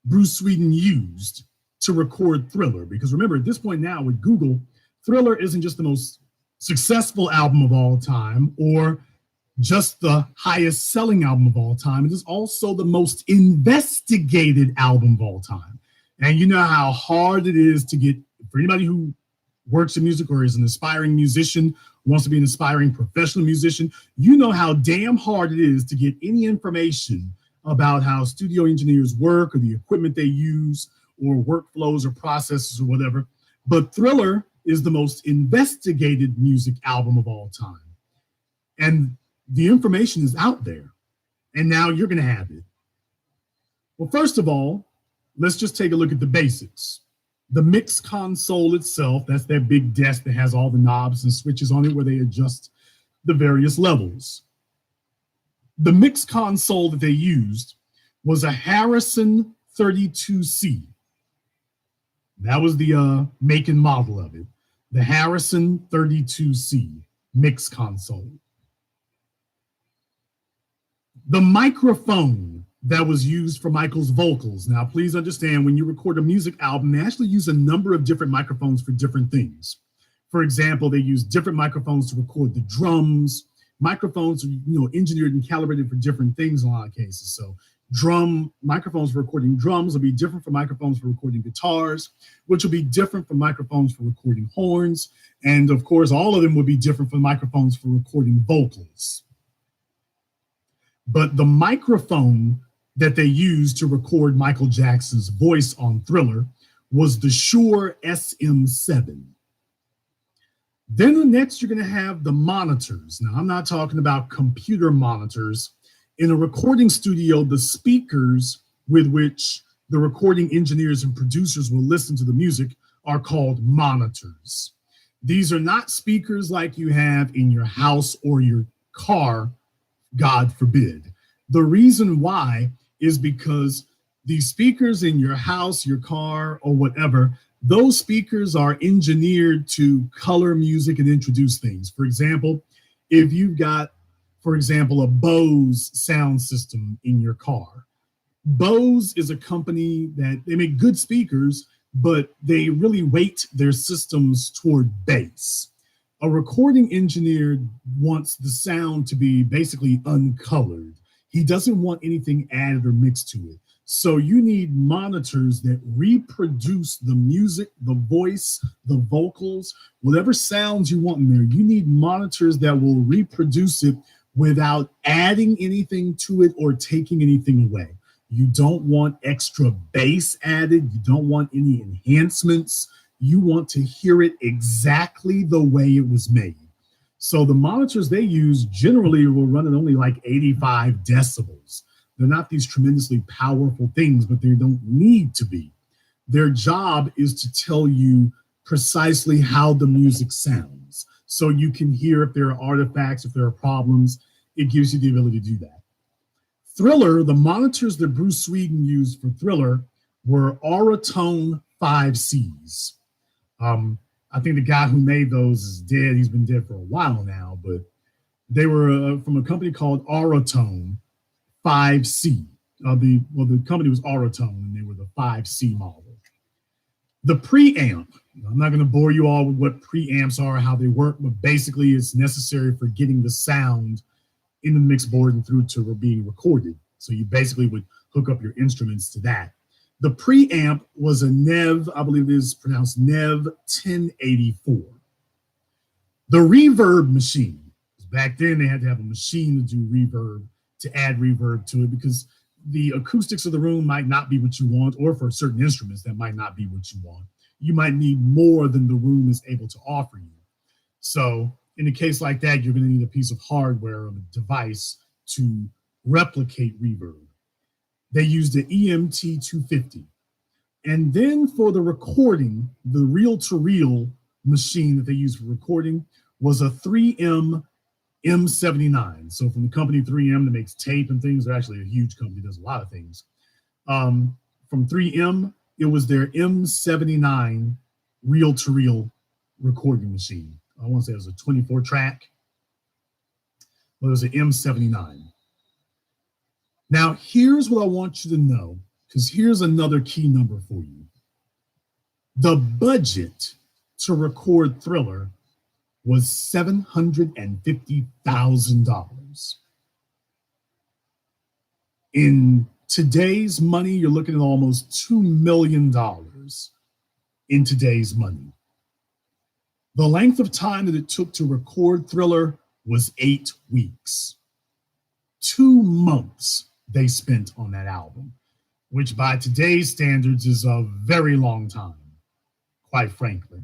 Bruce Sweden used to record Thriller. Because remember, at this point now with Google, Thriller isn't just the most successful album of all time or just the highest selling album of all time. It is also the most investigated album of all time. And you know how hard it is to get, for anybody who works in music or is an aspiring musician, wants to be an aspiring professional musician, you know how damn hard it is to get any information about how studio engineers work or the equipment they use or workflows or processes or whatever. But Thriller is the most investigated music album of all time. And the information is out there. And now you're going to have it. Well, first of all, let's just take a look at the basics. The mix console itself, that's that big desk that has all the knobs and switches on it where they adjust the various levels. The mix console that they used was a Harrison 32C. That was the make and model of it. The Harrison 32C mix console. The microphone that was used for Michael's vocals. Now, please understand, when you record a music album, they actually use a number of different microphones for different things. For example, they use different microphones to record the drums. Microphones are, engineered and calibrated for different things in a lot of cases. So microphones for recording drums will be different from microphones for recording guitars, which will be different from microphones for recording horns. And of course, all of them would be different from microphones for recording vocals. But the microphone that they used to record Michael Jackson's voice on Thriller was the Shure SM7. Then next, you're going to have the monitors. Now, I'm not talking about computer monitors. In a recording studio, the speakers with which the recording engineers and producers will listen to the music are called monitors. These are not speakers like you have in your house or your car, God forbid. The reason why is because the speakers in your house, your car, or whatever, those speakers are engineered to color music and introduce things. For example, if you've got, for example, a Bose sound system in your car. Bose is a company that they make good speakers, but they really weight their systems toward bass. A recording engineer wants the sound to be basically uncolored. He doesn't want anything added or mixed to it. So you need monitors that reproduce the music, the voice, the vocals, whatever sounds you want in there. You need monitors that will reproduce it without adding anything to it or taking anything away. You don't want extra bass added. You don't want any enhancements. You want to hear it exactly the way it was made. So the monitors they use generally will run at only like 85 decibels. They're not these tremendously powerful things, but they don't need to be. Their job is to tell you precisely how the music sounds. So you can hear if there are artifacts, if there are problems. It gives you the ability to do that. Thriller, the monitors that Bruce Sweden used for Thriller were Auratone 5Cs. I think the guy who made those is dead. He's been dead for a while now, but they were from a company called Auratone 5C. The company was Auratone, and they were the 5C model. The preamp. I'm not going to bore you all with what preamps are, how they work, but basically it's necessary for getting the sound in the mix board and through to being recorded. So you basically would hook up your instruments to that. The preamp was a Neve, I believe it is pronounced Neve 1084. The reverb machine. Back then they had to have a machine to do reverb, to add reverb to it, because the acoustics of the room might not be what you want, or for certain instruments that might not be what you want. You might need more than the room is able to offer you. So in a case like that, you're going to need a piece of hardware or a device to replicate reverb. they used the EMT 250. And then for the recording, the reel-to-reel machine that they used for recording was a 3M M79. So from the company 3M that makes tape and things, they're actually a huge company, does a lot of things. From 3M, it was their M79 reel-to-reel recording machine. I want to say it was a 24 track, but it was an M79. Now, here's what I want you to know, because here's another key number for you. The budget to record Thriller was $750,000. In today's money, you're looking at almost $2 million in today's money. The length of time that it took to record Thriller was 8 weeks. 2 months they spent on that album, which by today's standards is a very long time, quite frankly.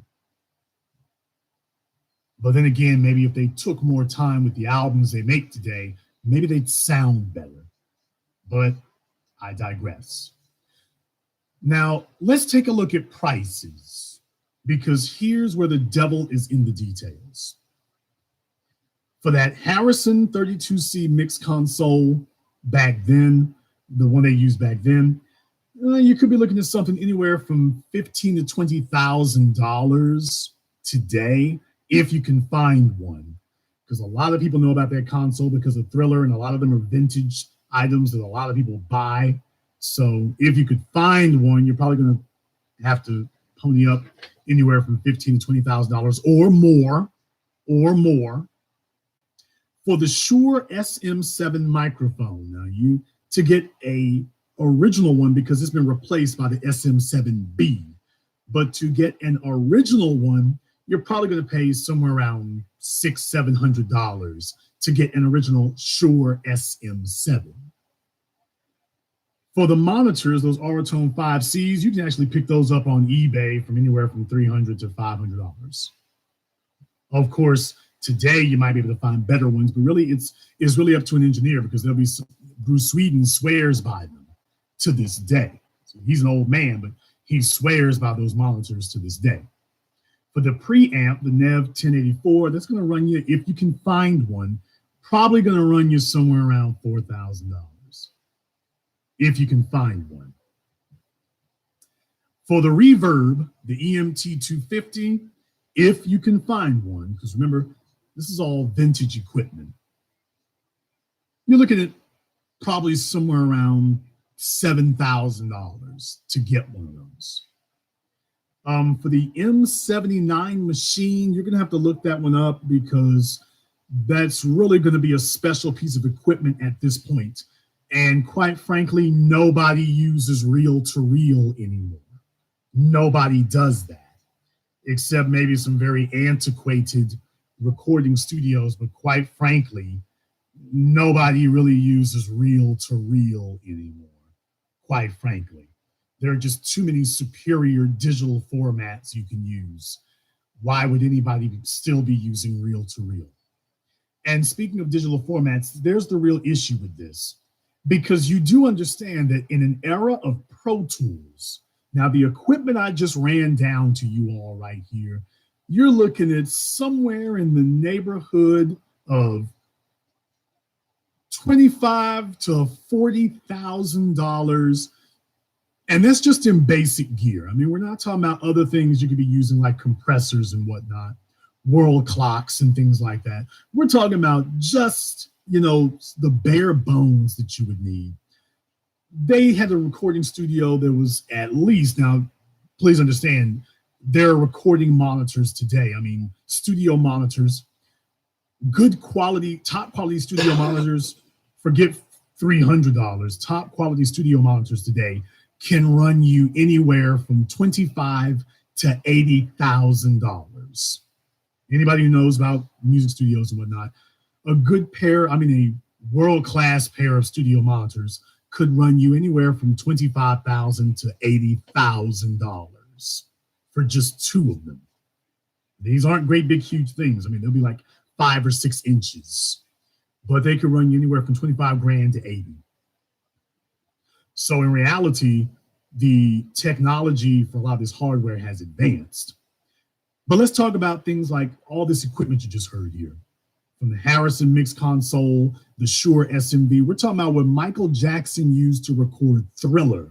But then again, maybe if they took more time with the albums they make today, maybe they'd sound better. But I digress. Now, let's take a look at prices, because here's where the devil is in the details. For that Harrison 32C mix console back then, the one they used back then, you could be looking at something anywhere from $15,000 to $20,000 today, if you can find one. Because a lot of people know about that console because of Thriller, and a lot of them are vintage items that a lot of people buy. So if you could find one, you're probably going to have to pony up anywhere from $15,000 to $20,000 or more. For the Shure SM7 microphone, now to get a original one, because it's been replaced by the SM7B, but to get an original one, you're probably going to pay somewhere around $600-700 to get an original Shure SM7. For the monitors, those Auratone 5Cs, you can actually pick those up on eBay from anywhere from $300 to $500. Of course, today you might be able to find better ones, but really it's really up to an engineer, because there'll be Bruce Sweden swears by them to this day. So he's an old man, but he swears by those monitors to this day. For the preamp, the Nev 1084, that's going to run you, if you can find one, probably going to run you somewhere around $4,000, if you can find one. For the reverb, the EMT 250, if you can find one, because remember, this is all vintage equipment, you're looking at probably somewhere around $7,000 to get one of those. For the M79 machine, you're going to have to look that one up, because that's really going to be a special piece of equipment at this point. And quite frankly, nobody uses reel-to-reel anymore. Nobody does that, except maybe some very antiquated recording studios. But quite frankly, nobody really uses reel-to-reel anymore, quite frankly. There are just too many superior digital formats you can use. Why would anybody still be using reel-to-reel? And speaking of digital formats, there's the real issue with this, because you do understand that in an era of Pro Tools, now the equipment I just ran down to you all right here, you're looking at somewhere in the neighborhood of $25,000 to $40,000. And that's just in basic gear. I mean, we're not talking about other things you could be using like compressors and whatnot, world clocks and things like that. We're talking about just, the bare bones that you would need. They had a recording studio that was at least, now, please understand, there are recording monitors today. I mean, studio monitors, good quality, top quality studio monitors, forget $300. Top quality studio monitors today can run you anywhere from $25,000 to $80,000. Anybody who knows about music studios and whatnot, a world-class pair of studio monitors could run you anywhere from $25,000 to $80,000 for just 2 of them. These aren't great big huge things. I mean, they'll be like 5 or 6 inches, but they could run you anywhere from 25 grand to 80. So in reality, the technology for a lot of this hardware has advanced. But let's talk about things like all this equipment you just heard here. From the Harrison Mix Console, the Shure SMV. We're talking about what Michael Jackson used to record Thriller,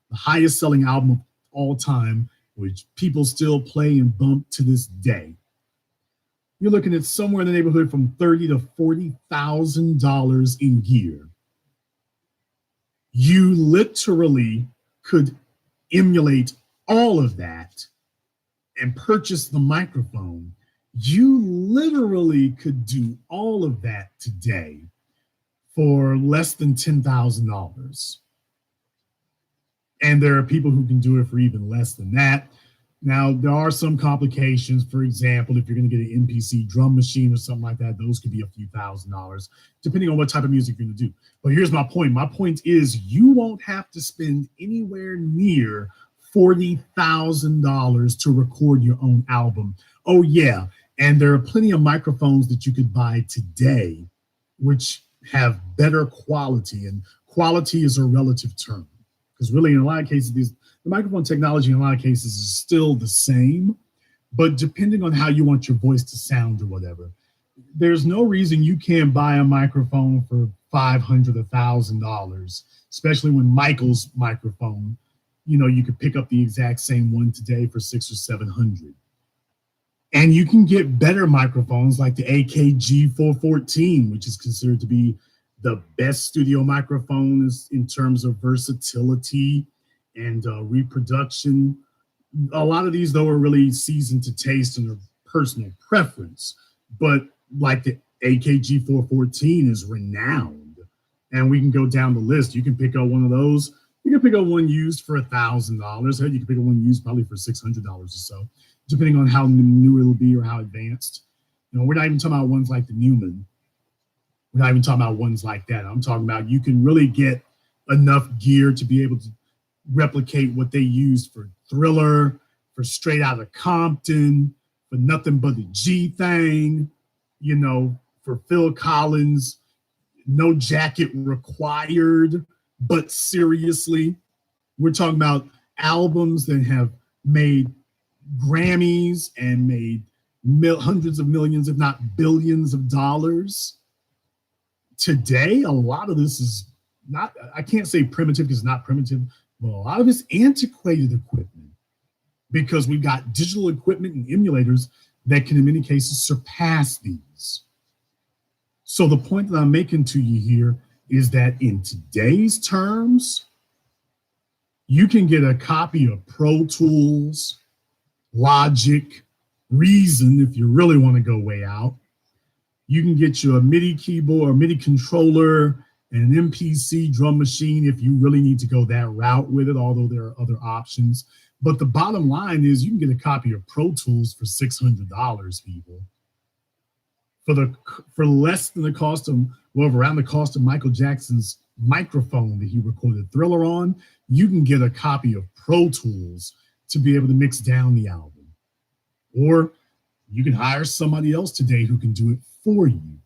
the highest selling album of all time, which people still play and bump to this day. You're looking at somewhere in the neighborhood from $30,000 to $40,000 in gear. You literally could emulate all of that and purchase the microphone. You literally could do all of that today for less than $10,000. And there are people who can do it for even less than that. Now, there are some complications. For example, if you're going to get an MPC drum machine or something like that, those could be a few $1,000s, depending on what type of music you're going to do. But here's my point. My point is you won't have to spend anywhere near $40,000 to record your own album. Oh, yeah. And there are plenty of microphones that you could buy today, which have better quality. And quality is a relative term. Because really, in a lot of cases, the microphone technology in a lot of cases is still the same, but depending on how you want your voice to sound or whatever, there's no reason you can't buy a microphone for $500, $1,000, especially when Michael's microphone, you could pick up the exact same one today for $600 or $700. And you can get better microphones like the AKG 414, which is considered to be the best studio microphones in terms of versatility and reproduction. A lot of these, though, are really seasoned to taste and personal preference. But like the AKG 414 is renowned. And we can go down the list. You can pick up one of those. You can pick up one used for $1,000. You can pick up one used probably for $600 or so, depending on how new it'll be or how advanced. We're not even talking about ones like the Newman. We're not even talking about ones like that. I'm talking about you can really get enough gear to be able to replicate what they used for Thriller, for Straight Outta Compton, for Nothing But the G Thing, for Phil Collins, No Jacket Required. But seriously, we're talking about albums that have made Grammys and made hundreds of millions, if not billions of dollars. Today, a lot of this is not, I can't say primitive because it's not primitive, but a lot of it's antiquated equipment because we've got digital equipment and emulators that can, in many cases, surpass these. So the point that I'm making to you here is that in today's terms, you can get a copy of Pro Tools, Logic, Reason, if you really want to go way out. You can get you a MIDI keyboard, a MIDI controller, and an MPC drum machine if you really need to go that route with it, although there are other options. But the bottom line is you can get a copy of Pro Tools for $600, people. For less than the cost of, around the cost of Michael Jackson's microphone that he recorded Thriller on, you can get a copy of Pro Tools to be able to mix down the album. Or you can hire somebody else today who can do it for you.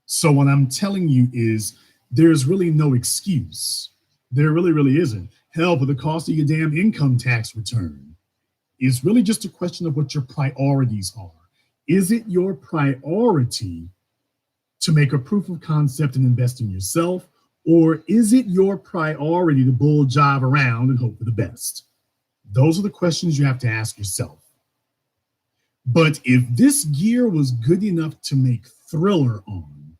So what I'm telling you is there's really no excuse. There really, really isn't. Hell, for the cost of your damn income tax return, it's really just a question of what your priorities are. Is it your priority to make a proof of concept and invest in yourself? Or is it your priority to bull jive around and hope for the best? Those are the questions you have to ask yourself. But if this gear was good enough to make Thriller on,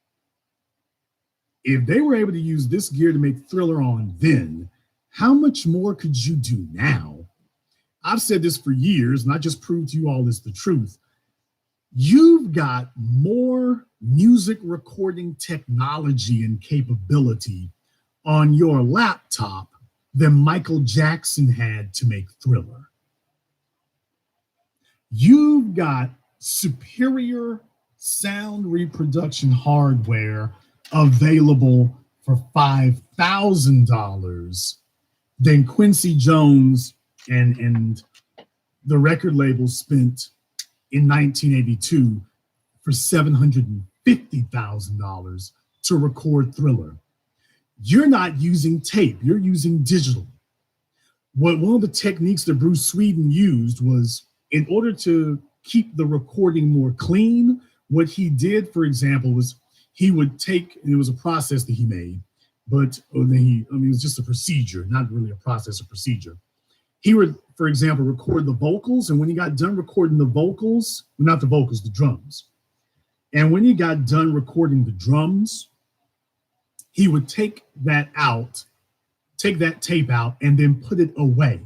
if they were able to use this gear to make Thriller on then, how much more could you do now? I've said this for years, and I just proved to you all this the truth. You've got more music recording technology and capability on your laptop than Michael Jackson had to make Thriller. You've got superior sound reproduction hardware available for $5,000 than Quincy Jones and the record label spent in 1982 for $750,000 to record Thriller. You're not using tape, you're using digital. One of the techniques that Bruce Sweden used was, in order to keep the recording more clean, what he did, for example, was he would take, and it was a process that he made, but it was just a procedure, not really a process, a procedure. He would, for example, record the vocals, and when he got done recording the vocals, not the vocals, the drums. And when he got done recording the drums, he would take that tape out, and then put it away.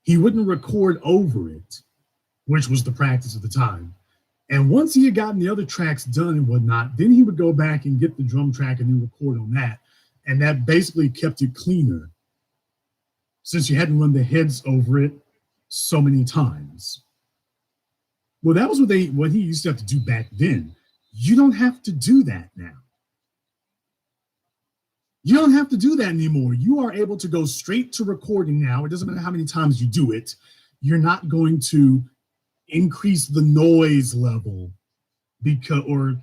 He wouldn't record over it, which was the practice at the time. And once he had gotten the other tracks done and whatnot, then he would go back and get the drum track and then record on that. And that basically kept it cleaner, since you hadn't run the heads over it so many times. Well, that was what he used to have to do back then. You don't have to do that now. You don't have to do that anymore. You are able to go straight to recording now. It doesn't matter how many times you do it. You're not going to increase the noise level or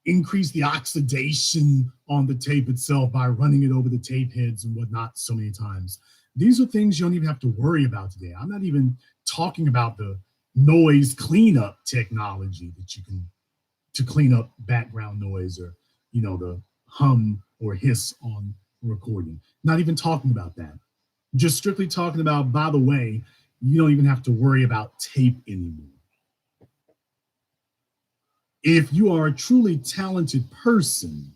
increase the oxidation on the tape itself by running it over the tape heads and whatnot so many times. These are things you don't even have to worry about today. I'm not even talking about the noise cleanup technology that you can to clean up background noise, or the hum or hiss on recording. Not even talking about that. Just strictly talking about, by the way, you don't even have to worry about tape anymore. If you are a truly talented person,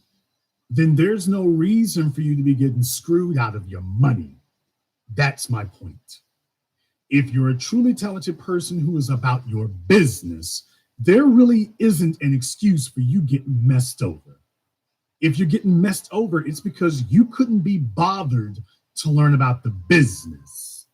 then there's no reason for you to be getting screwed out of your money. That's my point. If you're a truly talented person who is about your business, there really isn't an excuse for you getting messed over. If you're getting messed over, it's because you couldn't be bothered to learn about the business.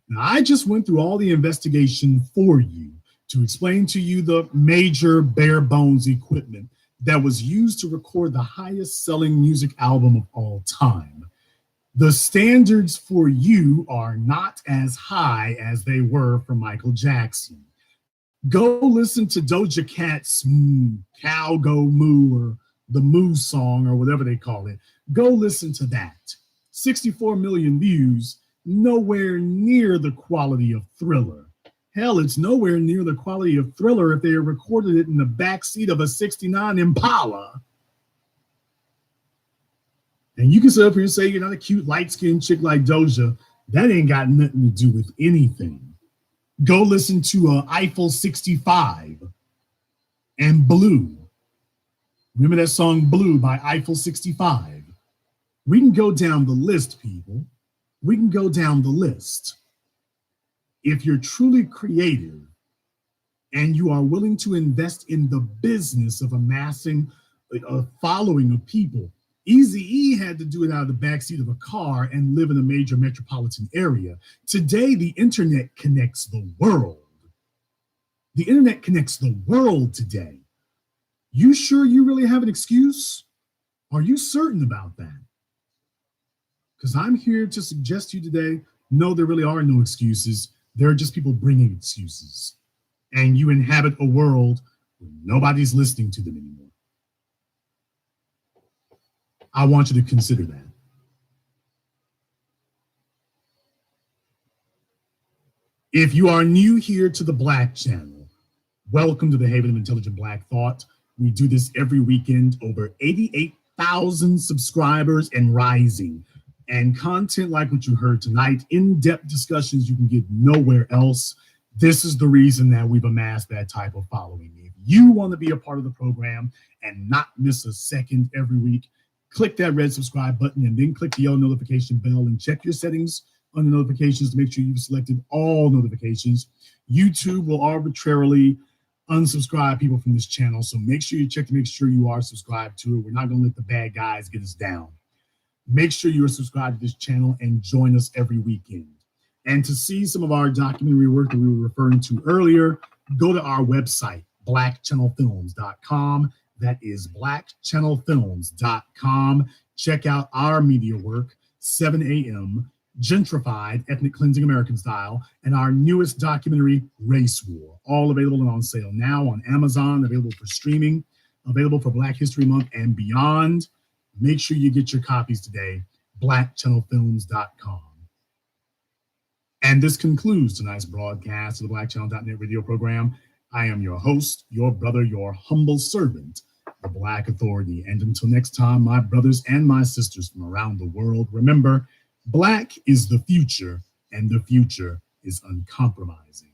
Now, I just went through all the investigation for you to explain to you the major bare bones equipment that was used to record the highest selling music album of all time. The standards for you are not as high as they were for Michael Jackson. Go listen to Doja Cat's Cow Go Moo, or the Moo song, or whatever they call it. Go listen to that. 64 million views, nowhere near the quality of Thriller. Hell, it's nowhere near the quality of Thriller if they had recorded it in the backseat of a 69 Impala. And you can sit up here and say you're not a cute, light-skinned chick like Doja. That ain't got nothing to do with anything. Go listen to Eiffel 65 and Blue. Remember that song Blue by Eiffel 65? We can go down the list, people. We can go down the list. If you're truly creative and you are willing to invest in the business of amassing a following of people, Eazy-E had to do it out of the backseat of a car and live in a major metropolitan area. Today, the internet connects the world. The internet connects the world today. You sure you really have an excuse? Are you certain about that? Because I'm here to suggest to you today, no, there really are no excuses. There are just people bringing excuses. And you inhabit a world where nobody's listening to them anymore. I want you to consider that. If you are new here to the Black Channel, welcome to the Haven of Intelligent Black Thought. We do this every weekend, over 88,000 subscribers and rising. And content like what you heard tonight, in-depth discussions you can get nowhere else. This is the reason that we've amassed that type of following. If you want to be a part of the program and not miss a second every week, click that red subscribe button and then click the yellow notification bell and check your settings on the notifications to make sure you've selected all notifications. YouTube will arbitrarily unsubscribe people from this channel, so make sure you check to make sure you are subscribed to it. We're not going to let the bad guys get us down. Make sure you are subscribed to this channel and join us every weekend. And to see some of our documentary work that we were referring to earlier, go to our website, blackchannelfilms.com. That is blackchannelfilms.com. Check out our media work, 7 a.m., Gentrified, Ethnic Cleansing American Style, and our newest documentary, Race War, all available and on sale now on Amazon, available for streaming, available for Black History Month and beyond. Make sure you get your copies today, blackchannelfilms.com. And this concludes tonight's broadcast of the blackchannel.net radio program. I am your host, your brother, your humble servant, the Black Authority. And until next time, my brothers and my sisters from around the world, remember, Black is the future, and the future is uncompromising.